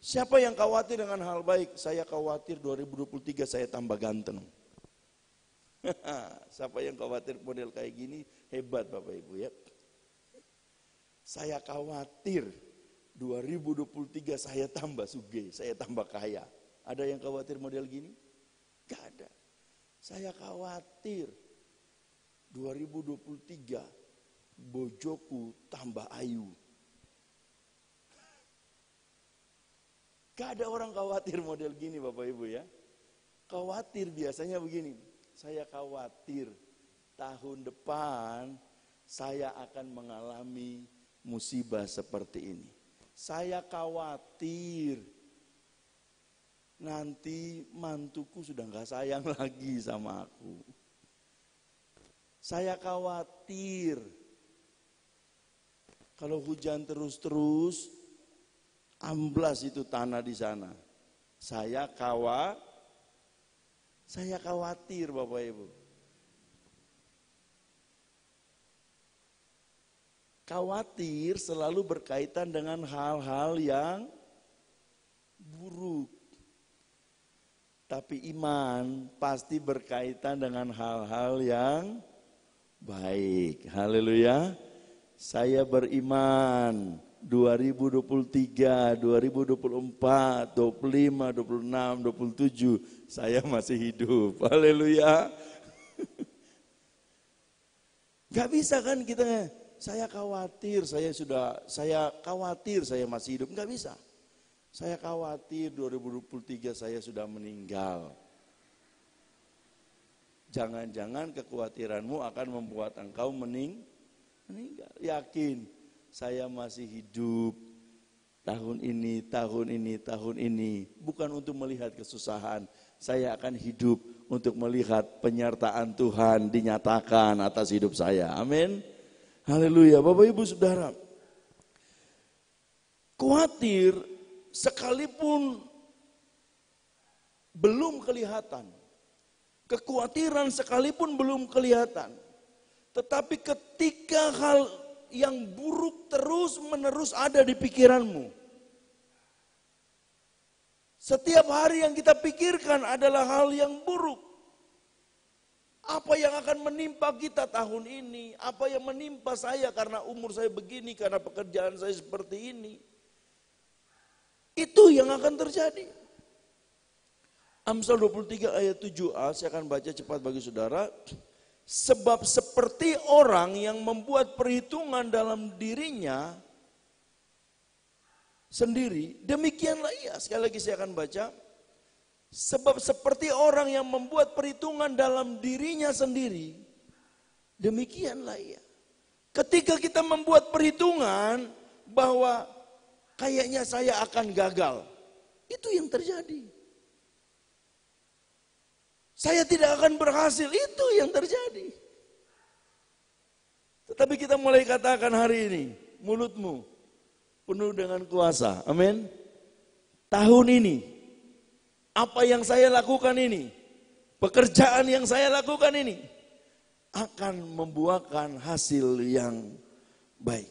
Siapa yang khawatir dengan hal baik? Saya khawatir 2023 saya tambah ganteng. Siapa yang khawatir model kayak gini? Hebat Bapak Ibu ya. Saya khawatir 2023 saya tambah sugih, saya tambah kaya. Ada yang khawatir model gini? Gak ada. Saya khawatir 2023 bojoku tambah ayu. Gak ada orang khawatir model gini Bapak Ibu ya. Khawatir biasanya begini. Saya khawatir tahun depan saya akan mengalami musibah seperti ini. Saya khawatir nanti mantuku sudah gak sayang lagi sama aku. Saya khawatir kalau hujan terus-terus amblas itu tanah di sana. Saya khawatir Bapak Ibu. Khawatir selalu berkaitan dengan hal-hal yang buruk. Tapi iman pasti berkaitan dengan hal-hal yang baik. Haleluya. Saya beriman 2023, 2024, 25, 26, 27 saya masih hidup. Haleluya. Gak bisa kan kita, saya khawatir saya masih hidup. Gak bisa. Saya khawatir 2023 saya sudah meninggal. Jangan-jangan kekhawatiranmu akan membuat engkau meninggal. Yakin, saya masih hidup tahun ini. Bukan untuk melihat kesusahan. Saya akan hidup untuk melihat penyertaan Tuhan dinyatakan atas hidup saya. Amin. Haleluya. Bapak Ibu Saudara, khawatir sekalipun belum kelihatan. Kekhawatiran sekalipun belum kelihatan. Tetapi ketika hal yang buruk terus-menerus ada di pikiranmu. Setiap hari yang kita pikirkan adalah hal yang buruk. Apa yang akan menimpa kita tahun ini? Apa yang menimpa saya karena umur saya begini, karena pekerjaan saya seperti ini? Itu yang akan terjadi. Amsal 23 ayat 7a, saya akan baca cepat bagi saudara. Sebab seperti orang yang membuat perhitungan dalam dirinya sendiri, demikianlah ia. Sekali lagi saya akan baca. Sebab seperti orang yang membuat perhitungan dalam dirinya sendiri, demikianlah ia. Ketika kita membuat perhitungan bahwa kayaknya saya akan gagal, itu yang terjadi. Saya tidak akan berhasil, itu yang terjadi. Tetapi kita mulai katakan hari ini, mulutmu penuh dengan kuasa. Amin. Tahun ini, apa yang saya lakukan ini, pekerjaan yang saya lakukan ini, akan membuahkan hasil yang baik.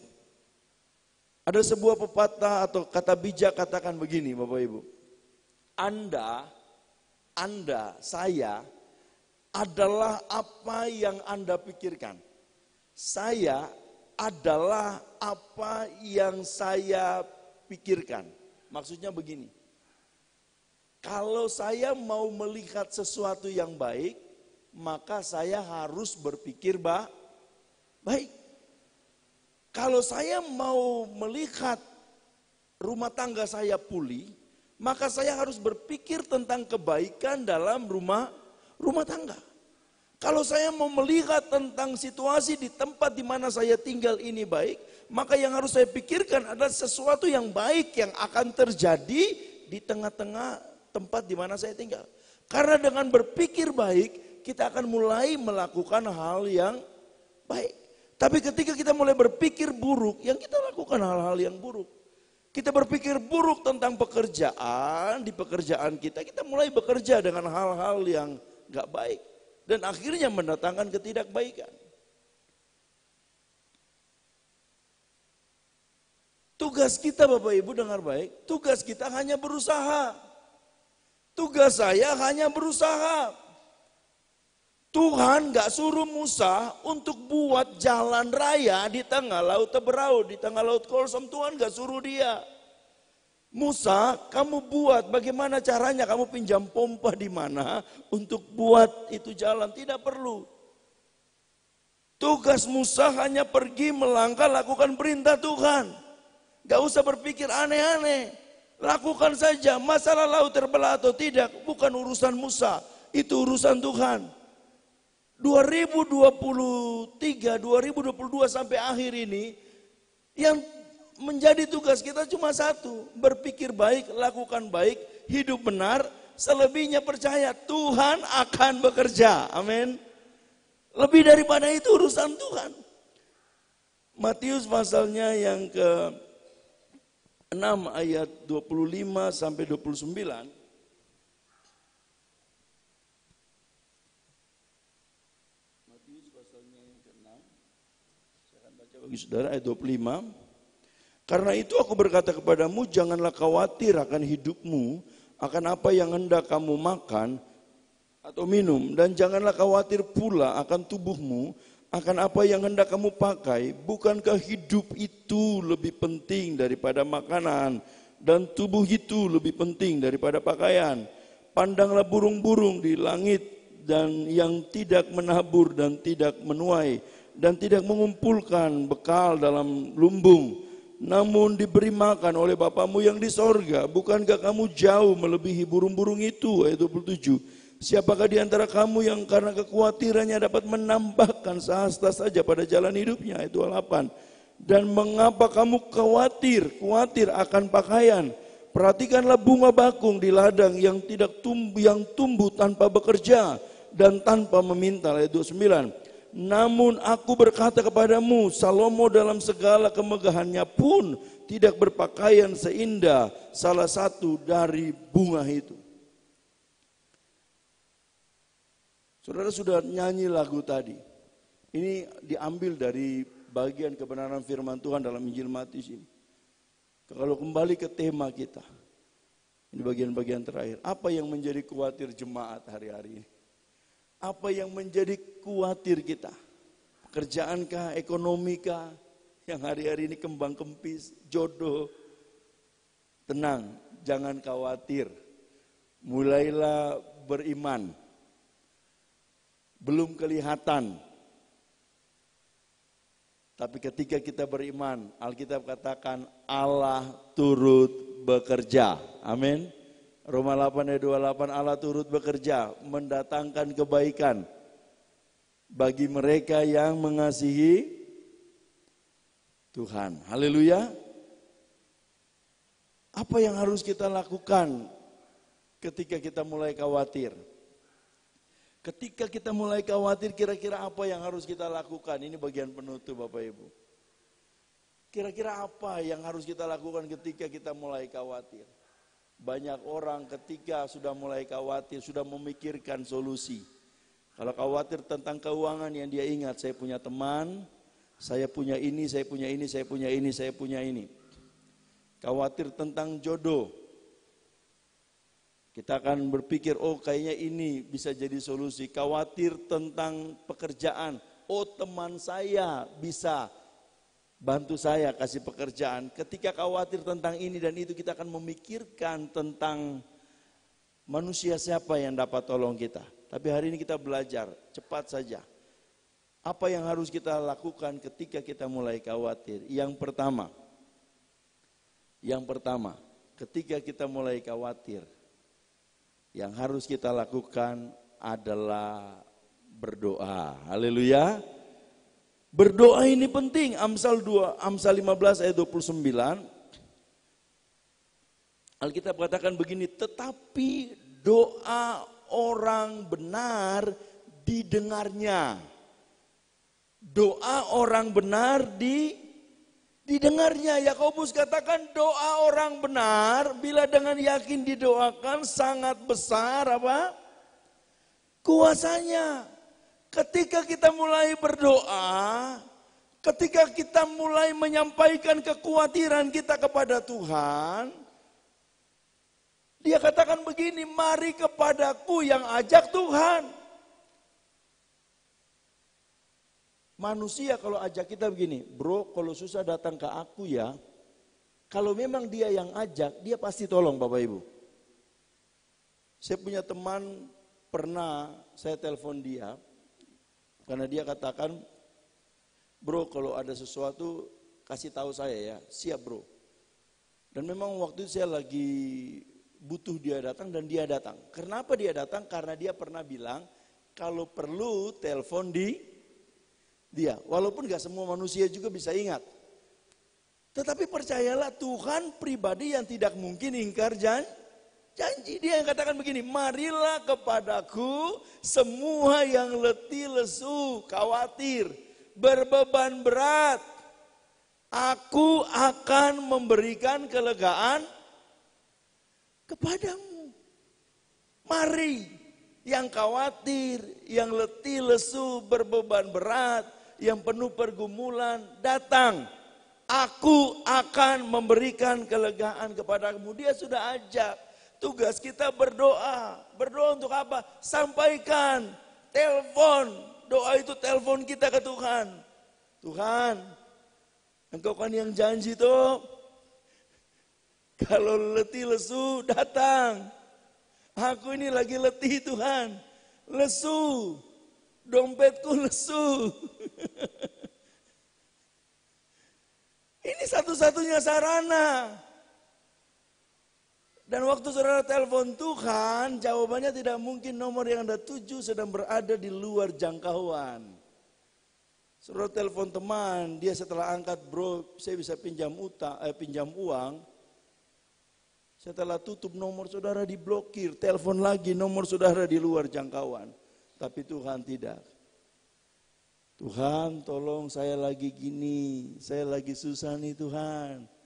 Ada sebuah pepatah atau kata bijak katakan begini Bapak Ibu. Saya adalah apa yang Anda pikirkan. Saya adalah apa yang saya pikirkan. Maksudnya begini. Kalau saya mau melihat sesuatu yang baik, maka saya harus berpikir baik. Kalau saya mau melihat rumah tangga saya pulih, maka saya harus berpikir tentang kebaikan dalam rumah tangga. Kalau saya mau melihat tentang situasi di tempat di mana saya tinggal ini baik, maka yang harus saya pikirkan adalah sesuatu yang baik yang akan terjadi di tengah-tengah tempat di mana saya tinggal. Karena dengan berpikir baik, kita akan mulai melakukan hal yang baik. Tapi ketika kita mulai berpikir buruk, yang kita lakukan hal-hal yang buruk. Kita berpikir buruk tentang pekerjaan, di pekerjaan kita mulai bekerja dengan hal-hal yang gak baik. Dan akhirnya mendatangkan ketidakbaikan. Tugas kita Bapak Ibu dengar baik, tugas kita hanya berusaha. Tugas saya hanya berusaha. Tuhan gak suruh Musa untuk buat jalan raya di tengah laut Teberau, di tengah laut Kolsom. Tuhan gak suruh dia. Musa, kamu buat bagaimana caranya, kamu pinjam pompa di mana untuk buat itu jalan. Tidak perlu. Tugas Musa hanya pergi melangkah, lakukan perintah Tuhan. Gak usah berpikir aneh-aneh. Lakukan saja, masalah laut terbelah atau tidak bukan urusan Musa, itu urusan Tuhan. 2023, 2022 sampai akhir ini, yang menjadi tugas kita cuma satu, berpikir baik, lakukan baik, hidup benar, selebihnya percaya Tuhan akan bekerja, amin. Lebih daripada itu urusan Tuhan. Matius pasalnya yang ke-6 ayat 25 sampai 29. Bagi saudara ayat 25. Karena itu aku berkata kepadamu, janganlah khawatir akan hidupmu, akan apa yang hendak kamu makan atau minum, dan janganlah khawatir pula akan tubuhmu, akan apa yang hendak kamu pakai. Bukankah hidup itu lebih penting daripada makanan, dan tubuh itu lebih penting daripada pakaian? Pandanglah burung-burung di langit, dan yang tidak menabur dan tidak menuai, dan tidak mengumpulkan bekal dalam lumbung, namun diberi makan oleh Bapamu yang di sorga. Bukankah kamu jauh melebihi burung-burung itu? Ayat 27. Siapakah di antara kamu yang karena kekhawatirannya dapat menambahkan sehasta saja pada jalan hidupnya? Ayat 28. Dan mengapa kamu khawatir akan pakaian? Perhatikanlah bunga bakung di ladang yang tumbuh tanpa bekerja dan tanpa meminta. Ayat 29. Namun aku berkata kepadamu, Salomo dalam segala kemegahannya pun tidak berpakaian seindah salah satu dari bunga itu. Saudara sudah nyanyi lagu tadi. Ini diambil dari bagian kebenaran firman Tuhan dalam Injil Matius ini. Kalau kembali ke tema kita, ini bagian-bagian terakhir. Apa yang menjadi khawatir jemaat hari-hari ini? Apa yang menjadi khawatir kita? Pekerjaankah, ekonomikah, yang hari-hari ini kembang kempis, jodoh? Tenang, jangan khawatir. Mulailah beriman. Belum kelihatan. Tapi ketika kita beriman, Alkitab katakan Allah turut bekerja. Amin. Roma 8 ayat 28, Allah turut bekerja mendatangkan kebaikan bagi mereka yang mengasihi Tuhan. Haleluya. Apa yang harus kita lakukan ketika kita mulai khawatir? Ketika kita mulai khawatir, kira-kira apa yang harus kita lakukan? Ini bagian penutup Bapak Ibu. Kira-kira apa yang harus kita lakukan ketika kita mulai khawatir? Banyak orang ketika sudah mulai khawatir, sudah memikirkan solusi. Kalau khawatir tentang keuangan yang dia ingat, saya punya teman, saya punya ini, saya punya ini, saya punya ini, saya punya ini. Khawatir tentang jodoh. Kita akan berpikir, oh kayaknya ini bisa jadi solusi. Khawatir tentang pekerjaan, oh teman saya bisa bantu saya kasih pekerjaan. Ketika khawatir tentang ini dan itu, kita akan memikirkan tentang manusia siapa yang dapat tolong kita. Tapi hari ini kita belajar, cepat saja. Apa yang harus kita lakukan ketika kita mulai khawatir? Yang pertama, ketika kita mulai khawatir, yang harus kita lakukan adalah berdoa. Haleluya. Berdoa ini penting. Amsal 15 ayat 29. Alkitab katakan begini, tetapi doa orang benar didengarnya. Doa orang benar didengarnya. Yakobus katakan doa orang benar bila dengan yakin didoakan sangat besar apa? Kuasanya. Ketika kita mulai berdoa, ketika kita mulai menyampaikan kekhawatiran kita kepada Tuhan, dia katakan begini, mari kepadaku yang ajak Tuhan. Manusia kalau ajak kita begini, bro kalau susah datang ke aku ya, kalau memang dia yang ajak, dia pasti tolong Bapak Ibu. Saya punya teman, pernah saya telepon dia, karena dia katakan, bro kalau ada sesuatu kasih tahu saya ya, siap bro. Dan memang waktu itu saya lagi butuh dia datang dan dia datang. Kenapa dia datang? Karena dia pernah bilang, kalau perlu telepon dia. Walaupun gak semua manusia juga bisa ingat. Tetapi percayalah Tuhan pribadi yang tidak mungkin ingkar janji. Dia yang katakan begini, marilah kepadaku semua yang letih lesu, khawatir, berbeban berat. Aku akan memberikan kelegaan kepadamu. Mari yang khawatir, yang letih lesu, berbeban berat, yang penuh pergumulan, datang. Aku akan memberikan kelegaan kepadamu. Dia sudah ajak. Tugas kita berdoa. Berdoa untuk apa? Sampaikan, telepon. Doa itu telepon kita ke Tuhan. Tuhan, Engkau kan yang janji tuh. Kalau letih lesu datang. Aku ini lagi letih Tuhan. Lesu. Dompetku lesu. Ini satu-satunya sarana. Dan waktu saudara telepon Tuhan, jawabannya tidak mungkin nomor yang Anda tuju sedang berada di luar jangkauan. Saudara telepon teman, dia setelah angkat, bro, saya bisa pinjam uang. Setelah tutup nomor saudara diblokir, telepon lagi nomor saudara di luar jangkauan. Tapi Tuhan tidak. Tuhan tolong saya lagi gini, saya lagi susah nih Tuhan.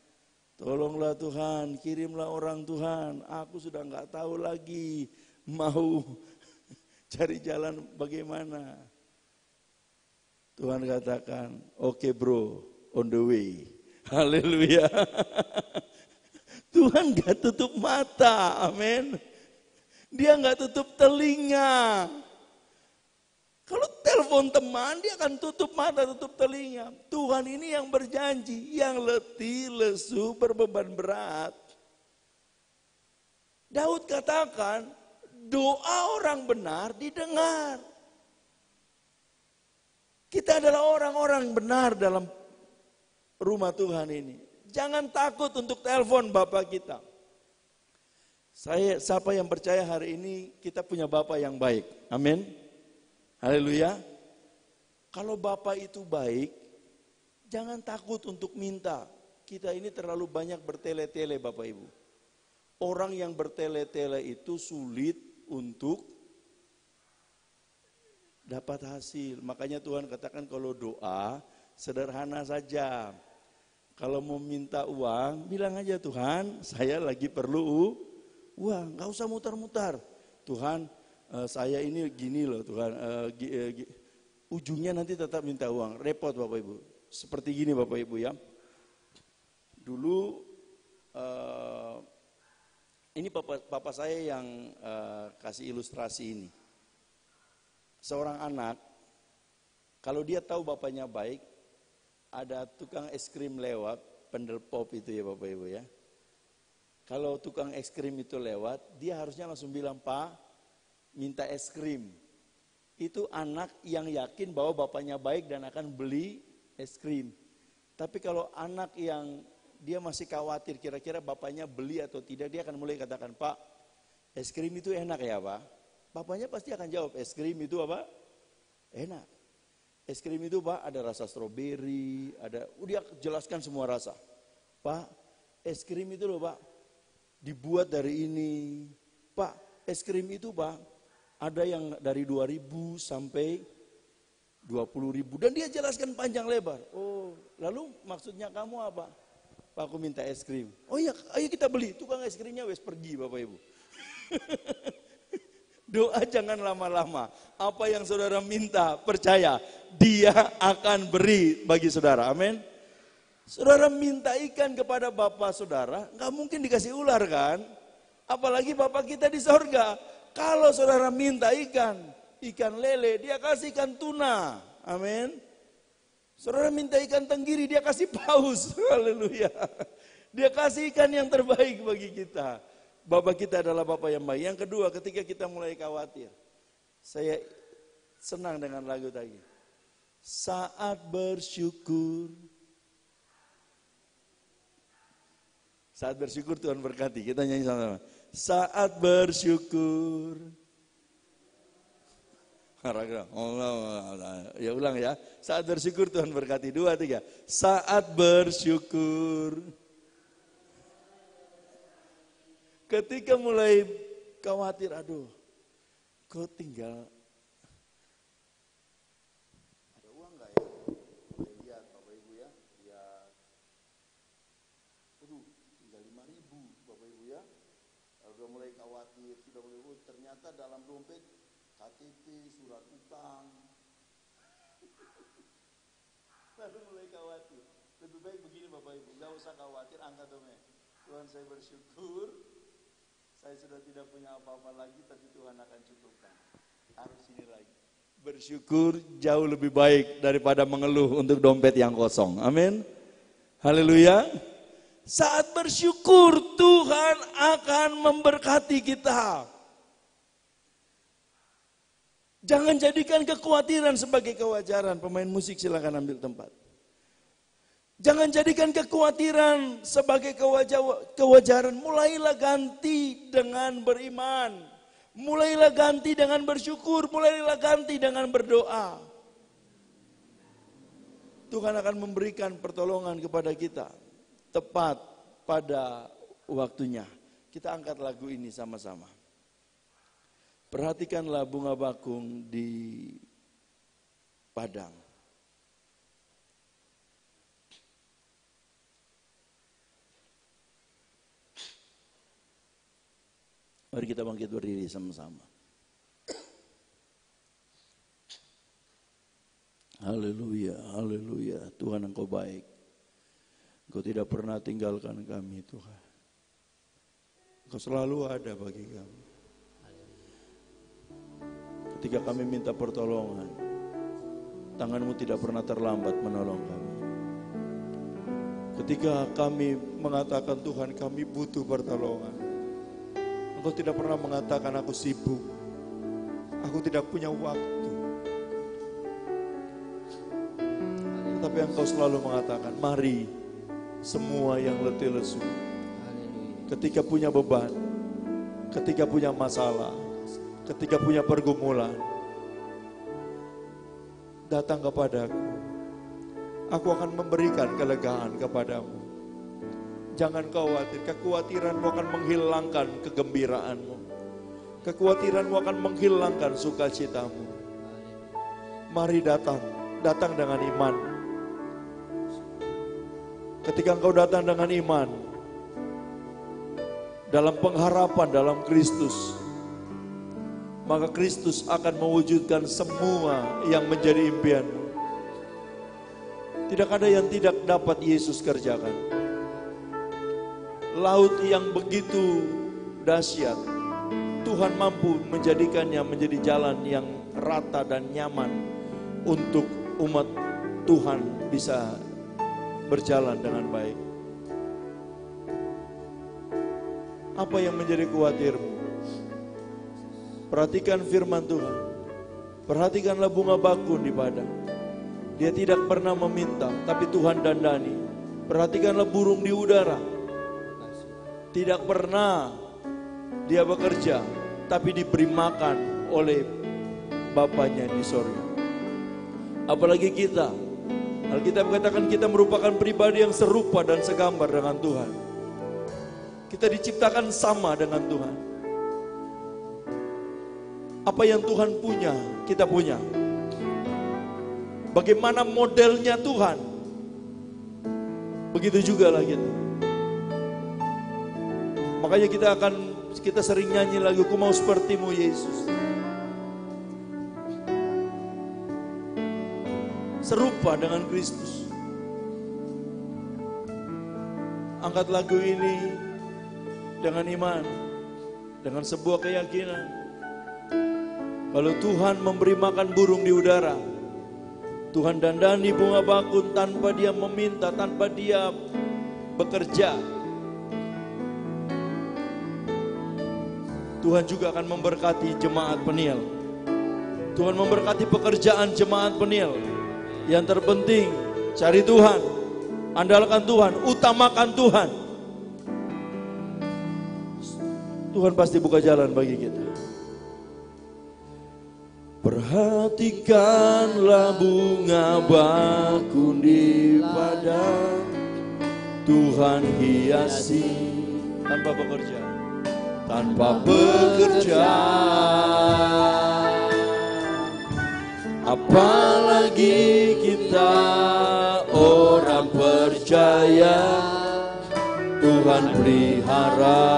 Tolonglah Tuhan, kirimlah orang Tuhan. Aku sudah nggak tahu lagi mau cari jalan bagaimana. Tuhan katakan, oke bro, on the way. Haleluya. Tuhan nggak tutup mata, amin. Dia nggak tutup telinga. Kalau telepon teman, dia akan tutup mata, tutup telinga. Tuhan ini yang berjanji, yang letih, lesu, berbeban berat. Daud katakan, doa orang benar didengar. Kita adalah orang-orang benar dalam rumah Tuhan ini. Jangan takut untuk telepon Bapak kita. Siapa yang percaya hari ini kita punya Bapak yang baik. Amin. Haleluya. Kalau Bapak itu baik, jangan takut untuk minta. Kita ini terlalu banyak bertele-tele Bapak Ibu. Orang yang bertele-tele itu sulit untuk dapat hasil. Makanya Tuhan katakan kalau doa sederhana saja. Kalau mau minta uang, bilang aja Tuhan, saya lagi perlu uang. Gak usah mutar-mutar. Tuhan, saya ini gini loh Tuhan, ujungnya nanti tetap minta uang, repot Bapak Ibu. Seperti gini Bapak Ibu ya, dulu ini papa saya yang kasih ilustrasi ini. Seorang anak, kalau dia tahu bapaknya baik, ada tukang es krim lewat, pendel pop itu ya Bapak Ibu ya. Kalau tukang es krim itu lewat, dia harusnya langsung bilang, Pak, minta es krim. Itu anak yang yakin bahwa bapaknya baik dan akan beli es krim. Tapi kalau anak yang dia masih khawatir kira-kira bapaknya beli atau tidak, dia akan mulai katakan, Pak, es krim itu enak ya Pak? Bapaknya pasti akan jawab, es krim itu apa? Enak. Es krim itu Pak ada rasa stroberi, ada, dia jelaskan semua rasa. Pak, es krim itu loh Pak, dibuat dari ini. Pak, es krim itu Pak, ada yang dari 2.000 sampai 20.000. Dan dia jelaskan panjang lebar. Oh, lalu maksudnya kamu apa? Pak, aku minta es krim. Oh iya, ayo kita beli. Tukang es krimnya wes pergi Bapak Ibu. Doa jangan lama-lama. Apa yang saudara minta, percaya. Dia akan beri bagi saudara. Amin. Saudara minta ikan kepada Bapak saudara, gak mungkin dikasih ular kan? Apalagi Bapak kita di sorga. Kalau saudara minta ikan lele, dia kasih ikan tuna. Amin. Saudara minta ikan tenggiri, dia kasih paus. Haleluya. Dia kasih ikan yang terbaik bagi kita. Bapak kita adalah Bapak yang baik. Yang kedua, ketika kita mulai khawatir. Saya senang dengan lagu tadi. Saat bersyukur. Saat bersyukur Tuhan berkati. Kita nyanyi sama-sama. Saat bersyukur. Ya ulang ya. Saat bersyukur Tuhan berkati. 2, 3. Saat bersyukur. Ketika mulai khawatir, aduh, kok tinggal ada uang nggak ya? Lihat Bapak Ibu ya, lihat. Aduh, tinggal 5.000 Bapak Ibu ya. Sudah mulai khawatir, sudah mulai ternyata dalam dompet KTP, surat utang. Lalu mulai khawatir. Lebih baik begini Bapak Ibu, nggak usah khawatir, angkat dompet. Tuhan, saya bersyukur. Saya sudah tidak punya apa-apa lagi, tapi Tuhan akan cukupkan. Harus ini lagi. Bersyukur jauh lebih baik daripada mengeluh untuk dompet yang kosong. Amin. Haleluya. Saat bersyukur Tuhan akan memberkati kita. Jangan jadikan kekhawatiran sebagai kewajaran. Pemain musik silakan ambil tempat. Jangan jadikan kekhawatiran sebagai kewajaran. Mulailah ganti dengan beriman. Mulailah ganti dengan bersyukur. Mulailah ganti dengan berdoa. Tuhan akan memberikan pertolongan kepada kita tepat pada waktunya. Kita angkat lagu ini sama-sama. Perhatikanlah bunga bakung di padang. Mari kita bangkit berdiri sama-sama. Haleluya, haleluya. Tuhan Engkau baik. Engkau tidak pernah tinggalkan kami Tuhan. Engkau selalu ada bagi kami. Ketika kami minta pertolongan, tangan-Mu tidak pernah terlambat menolong kami. Ketika kami mengatakan Tuhan kami butuh pertolongan, Engkau tidak pernah mengatakan aku sibuk, aku tidak punya waktu. Tapi Engkau selalu mengatakan, mari semua yang letih lesu. Ketika punya beban, ketika punya masalah, ketika punya pergumulan, datang kepadaku. Aku akan memberikan kelegaan kepadamu. Jangan khawatir, kekhawatiranmu akan menghilangkan kegembiraanmu. Kekhawatiranmu akan menghilangkan sukacitamu. Mari datang dengan iman. Ketika engkau datang dengan iman, dalam pengharapan dalam Kristus, maka Kristus akan mewujudkan semua yang menjadi impianmu. Tidak ada yang tidak dapat Yesus kerjakan. Laut yang begitu dahsyat, Tuhan mampu menjadikannya menjadi jalan yang rata dan nyaman untuk umat Tuhan bisa berjalan dengan baik. Apa yang menjadi khawatirmu? Perhatikan firman Tuhan. Perhatikanlah bunga bakung di padang. Dia tidak pernah meminta, tapi Tuhan dandani. Perhatikanlah burung di udara. Tidak pernah dia bekerja, tapi diberi makan oleh Bapanya di sorga. Apalagi kita, Alkitab katakan kita merupakan pribadi yang serupa dan segambar dengan Tuhan. Kita diciptakan sama dengan Tuhan. Apa yang Tuhan punya, kita punya. Bagaimana modelnya Tuhan, begitu juga lah kita. Makanya kita sering nyanyi lagu, ku mau sepertimu Yesus. Serupa dengan Kristus. Angkat lagu ini dengan iman, dengan sebuah keyakinan. Kalau Tuhan memberi makan burung di udara, Tuhan dandani bunga bakung tanpa dia meminta, tanpa dia bekerja. Tuhan juga akan memberkati jemaat Peniel. Tuhan memberkati pekerjaan jemaat Peniel. Yang terpenting, cari Tuhan, andalkan Tuhan, utamakan Tuhan. Tuhan pasti buka jalan bagi kita. Perhatikanlah bunga bakung di padang, Tuhan hiasi tanpa bekerja. Tanpa bekerja, apalagi kita orang percaya, Tuhan pelihara,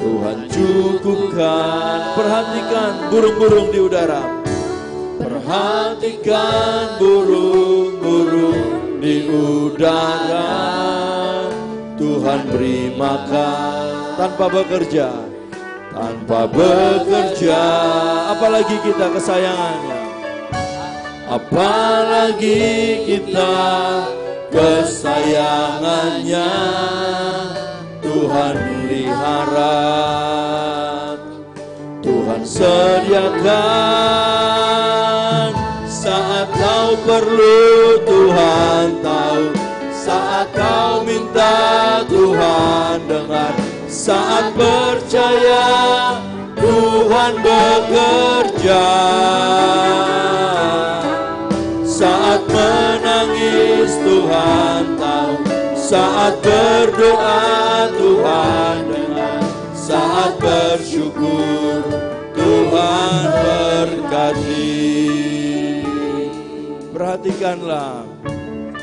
Tuhan cukupkan. Perhatikan burung-burung di udara, perhatikan burung-burung di udara, Tuhan beri makan tanpa bekerja, apalagi kita kesayangannya, apalagi kita kesayangannya, Tuhan pelihara, Tuhan sediakan saat kau kau perlu Tuhan tahu, saat kau minta Tuhan dengar, saat percaya Tuhan bekerja, saat menangis Tuhan tahu, saat berdoa Tuhan dengar, saat bersyukur Tuhan berkati. Perhatikanlah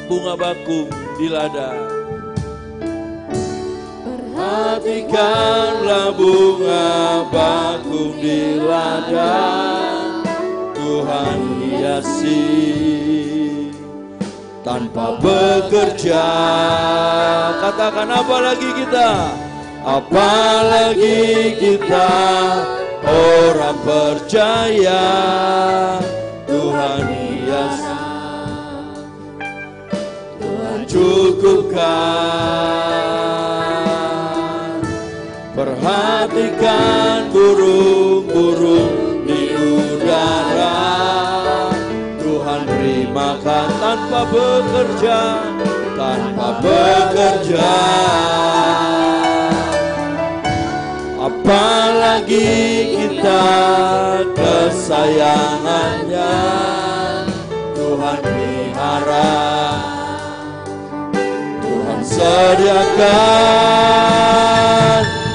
bunga bakung di ladang. Perhatikanlah bunga bakung di ladang, Tuhan hiasi tanpa bekerja. Katakan apalagi kita, apalagi kita orang percaya, Tuhan hiasi, Tuhan cukupkan. Perhatikan burung-burung di udara, Tuhan beri makan tanpa bekerja, tanpa bekerja. Apalagi kita kesayangannya, Tuhan pelihara, Tuhan sediakan.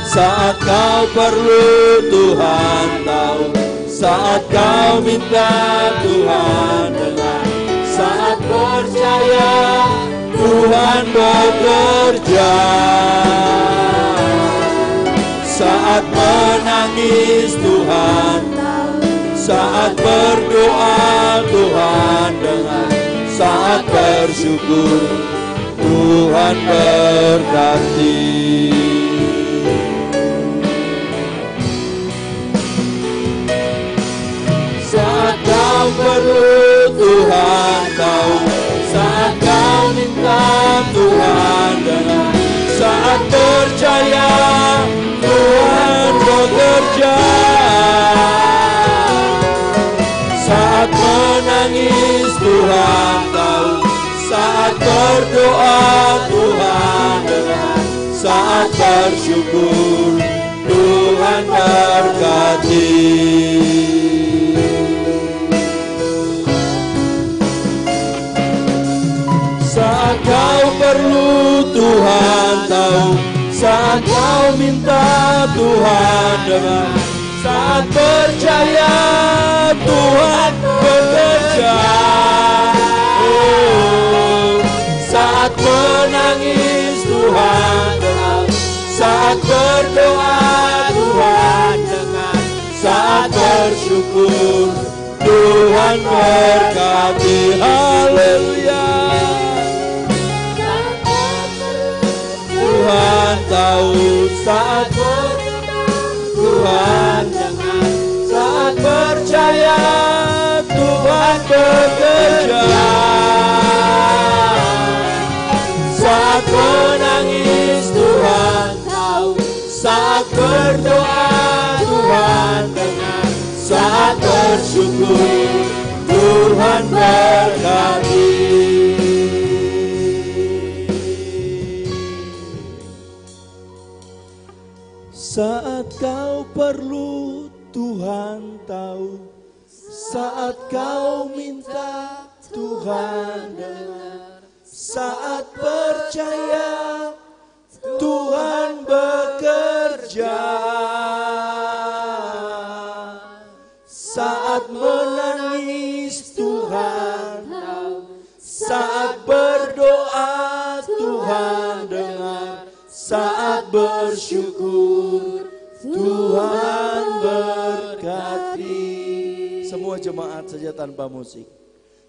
Saat kau perlu Tuhan tahu, saat kau minta Tuhan dengar, saat percaya Tuhan bekerja, saat menangis Tuhan tahu, saat berdoa Tuhan dengar, saat bersyukur Tuhan berkati. Saat kau perlu Tuhan tahu, saat kau minta Tuhan dengar, saat percaya Tuhan bekerja, saat menangis Tuhan tahu, saat berdoa Tuhan dengar, saat bersyukur Tuhan berkati. Saat kau perlu Tuhan tahu, saat kau minta Tuhan dengar, saat percaya Tuhan bekerja, saat menangis Tuhan dengar, saat berdoa Tuhan dengar, saat bersyukur Tuhan berkati. Haleluya. Tuhan tahu, saat Tuhan dengar, saat percaya Tuhan bekerja, saat menangis Tuhan tahu, saat berdoa Tuhan dengar, saat bersyukur Tuhan berkati. Saat kau perlu Tuhan tahu, saat kau minta Tuhan dengar, saat percaya Tuhan bekerja, saat menangis Tuhan tahu, saat berdoa Tuhan dengar, saat bersyukur Tuhan berkati. Semua jemaat saja tanpa musik.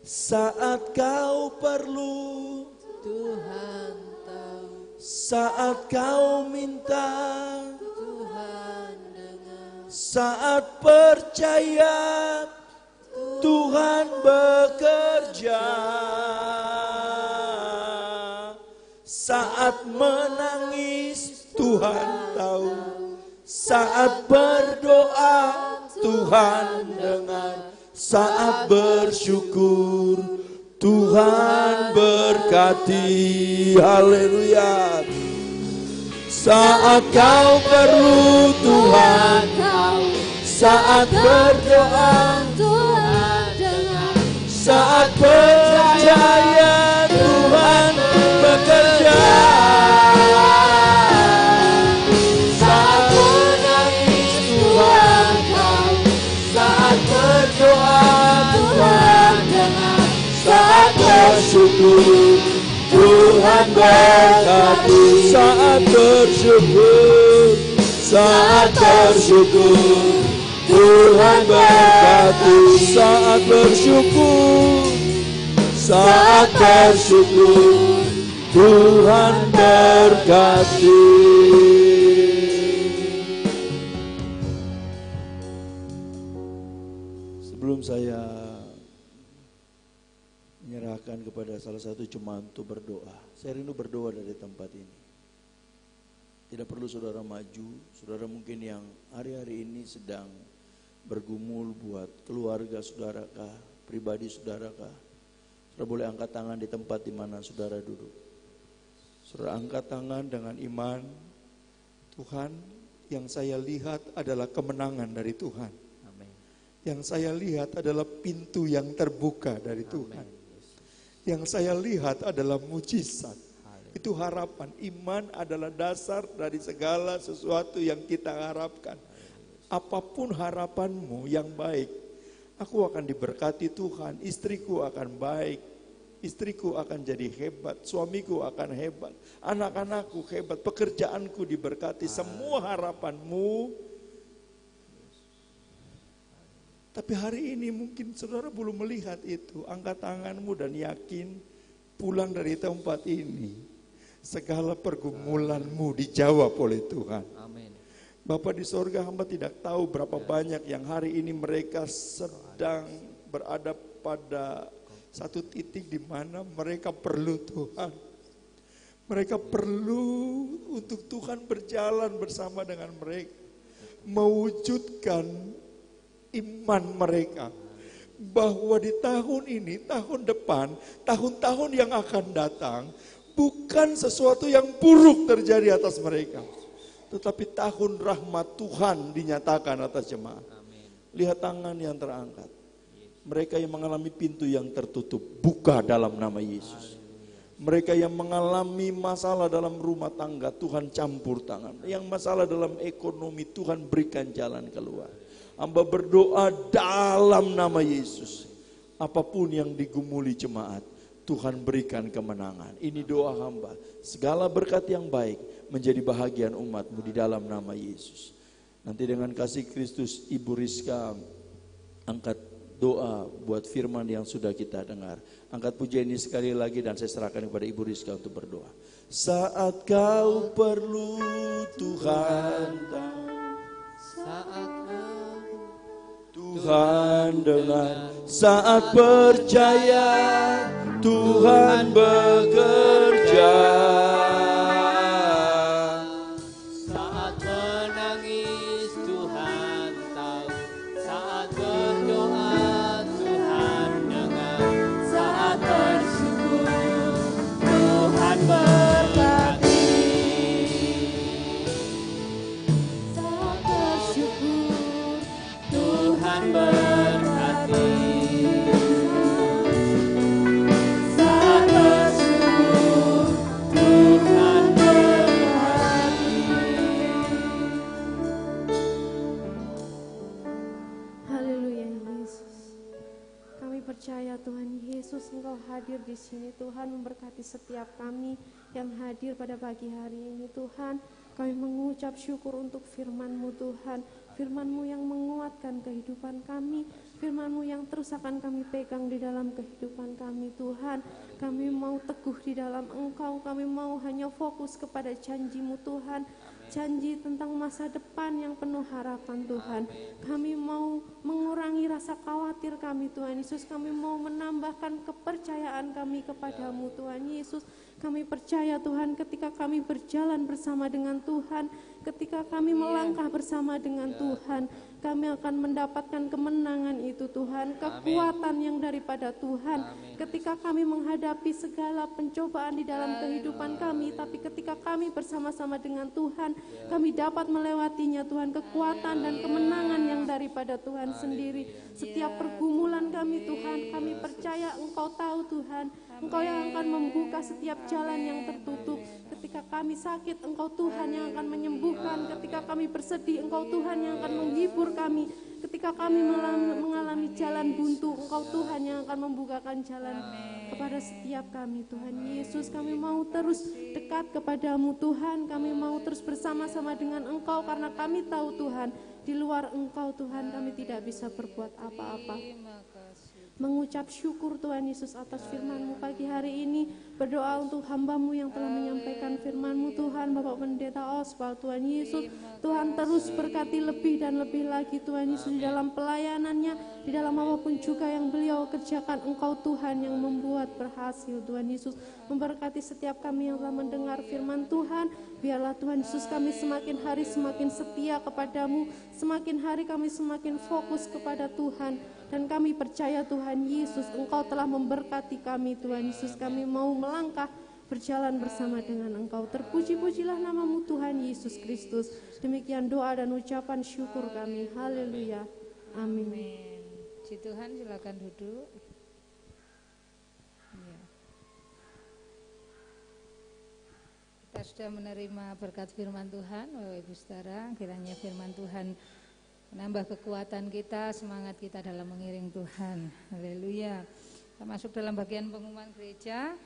Saat kau perlu Tuhan tahu, saat kau minta Tuhan dengar, saat percaya Tuhan bekerja, saat menangis Tuhan tahu, saat berdoa Tuhan dengar, saat bersyukur Tuhan berkati. Haleluya. Saat kau perlu Tuhan, saat berdoa Tuhan dengar, saat percaya Tuhan bekerja, saat menangis Tuhan tahu, saat berdoa Tuhan dengar, saat bersyukur Tuhan berkati, saat bersyukur Tuhan berkati, saat bersyukur Tuhan berkati. Sebelum saya menyerahkan kepada salah satu jemaat untuk berdoa, saya rindu berdoa dari tempat ini. Tidak perlu saudara maju, saudara mungkin yang hari-hari ini sedang bergumul buat keluarga saudara kah, pribadi saudara kah. Saudara boleh angkat tangan di tempat di mana saudara duduk. Saudara angkat tangan dengan iman. Tuhan, yang saya lihat adalah kemenangan dari Tuhan. Amin. Yang saya lihat adalah pintu yang terbuka dari Tuhan. Yang saya lihat adalah mujizat. Itu harapan. Iman adalah dasar dari segala sesuatu yang kita harapkan. Apapun harapanmu yang baik, aku akan diberkati Tuhan, istriku akan baik, istriku akan jadi hebat, suamiku akan hebat, anak-anakku hebat, pekerjaanku diberkati, semua harapanmu. Tapi hari ini mungkin saudara belum melihat itu. Angkat tanganmu dan yakin pulang dari tempat ini segala pergumulanmu dijawab oleh Tuhan. Amin. Bapa di sorga, hamba tidak tahu berapa banyak yang hari ini mereka sedang berada pada satu titik di mana mereka perlu Tuhan. Mereka perlu untuk Tuhan berjalan bersama dengan mereka, mewujudkan iman mereka, bahwa di tahun ini, tahun depan, tahun-tahun yang akan datang, bukan sesuatu yang buruk terjadi atas mereka, tetapi tahun rahmat Tuhan dinyatakan atas jemaat. Lihat tangan yang terangkat. Mereka yang mengalami pintu yang tertutup, buka dalam nama Yesus. Mereka yang mengalami masalah dalam rumah tangga, Tuhan campur tangan. Yang masalah dalam ekonomi, Tuhan berikan jalan keluar. Hamba berdoa dalam nama Yesus, apapun yang digumuli jemaat, Tuhan berikan kemenangan. Ini doa hamba. Segala berkat yang baik menjadi bahagian umatmu di dalam nama Yesus. Nanti dengan kasih Kristus, Ibu Rizka angkat doa buat firman yang sudah kita dengar. Angkat pujian ini sekali lagi dan saya serahkan kepada Ibu Rizka untuk berdoa. Saat kau perlu Tuhan, Saat Tuhan dengar. Saat percaya Tuhan bekerja. Saat menangis Tuhan tahu, saat berdoa Tuhan dengar, saat bersyukur Tuhan berkati. saat bersyukur Tuhan berkati. Saat bersyukur Tuhan berkati. Haleluya Yesus. Kami percaya Tuhan Yesus Engkau hadir di sini. Tuhan memberkati setiap kami yang hadir pada pagi hari ini. Tuhan, kami mengucap syukur untuk firman-Mu Tuhan. Firman-Mu yang menguatkan kehidupan kami, firman-Mu yang terus akan kami pegang di dalam kehidupan kami Tuhan. Kami mau teguh di dalam Engkau, kami mau hanya fokus kepada janji-Mu Tuhan. Janji tentang masa depan yang penuh harapan Tuhan. Kami mau mengurangi rasa khawatir kami Tuhan Yesus. Kami mau menambahkan kepercayaan kami kepadamu Tuhan Yesus. Kami percaya Tuhan ketika kami berjalan bersama dengan Tuhan, ketika kami melangkah bersama dengan Tuhan, kami akan mendapatkan kemenangan itu Tuhan, kekuatan yang daripada Tuhan. Ketika kami menghadapi segala pencobaan di dalam kehidupan kami, tapi ketika kami bersama-sama dengan Tuhan, kami dapat melewatinya Tuhan, kekuatan dan kemenangan yang daripada Tuhan sendiri. Setiap pergumulan kami Tuhan, kami percaya Engkau tahu Tuhan, Engkau yang akan membuka setiap jalan yang tertutup. Ketika kami sakit, Engkau Tuhan yang akan menyembuhkan. Ketika kami bersedih, Engkau Tuhan yang akan menghibur kami. Ketika kami mengalami jalan buntu, Engkau Tuhan yang akan membukakan jalan kepada setiap kami Tuhan Yesus. Kami mau terus dekat kepadamu Tuhan, kami mau terus bersama-sama dengan Engkau, karena kami tahu Tuhan, di luar Engkau Tuhan kami tidak bisa berbuat apa-apa. Mengucap syukur Tuhan Yesus atas firman-Mu pagi hari ini. Berdoa untuk hamba-Mu yang telah menyampaikan firman-Mu Tuhan, Bapak Pendeta Oswald Tuhan Yesus. Tuhan terus berkati lebih dan lebih lagi Tuhan Yesus di dalam pelayanannya, di dalam apapun juga yang beliau kerjakan. Engkau Tuhan yang membuat berhasil Tuhan Yesus. Memberkati setiap kami yang telah mendengar firman Tuhan. Biarlah Tuhan Yesus kami semakin hari semakin setia kepadamu, semakin hari kami semakin fokus kepada Tuhan. Dan kami percaya Tuhan Yesus, Engkau telah memberkati kami Tuhan Yesus. Kami mau melangkah berjalan bersama dengan Engkau. Terpuji-pujilah nama-Mu Tuhan Yesus Kristus. Demikian doa dan ucapan syukur kami. Haleluya. Amin. Puji Tuhan, silakan duduk. Ya. Kita sudah menerima berkat firman Tuhan, Bapak Ibu Saudara. Kiranya firman Tuhan menambah kekuatan kita, semangat kita dalam mengiring Tuhan. Haleluya. Kita masuk dalam bagian pengumuman gereja.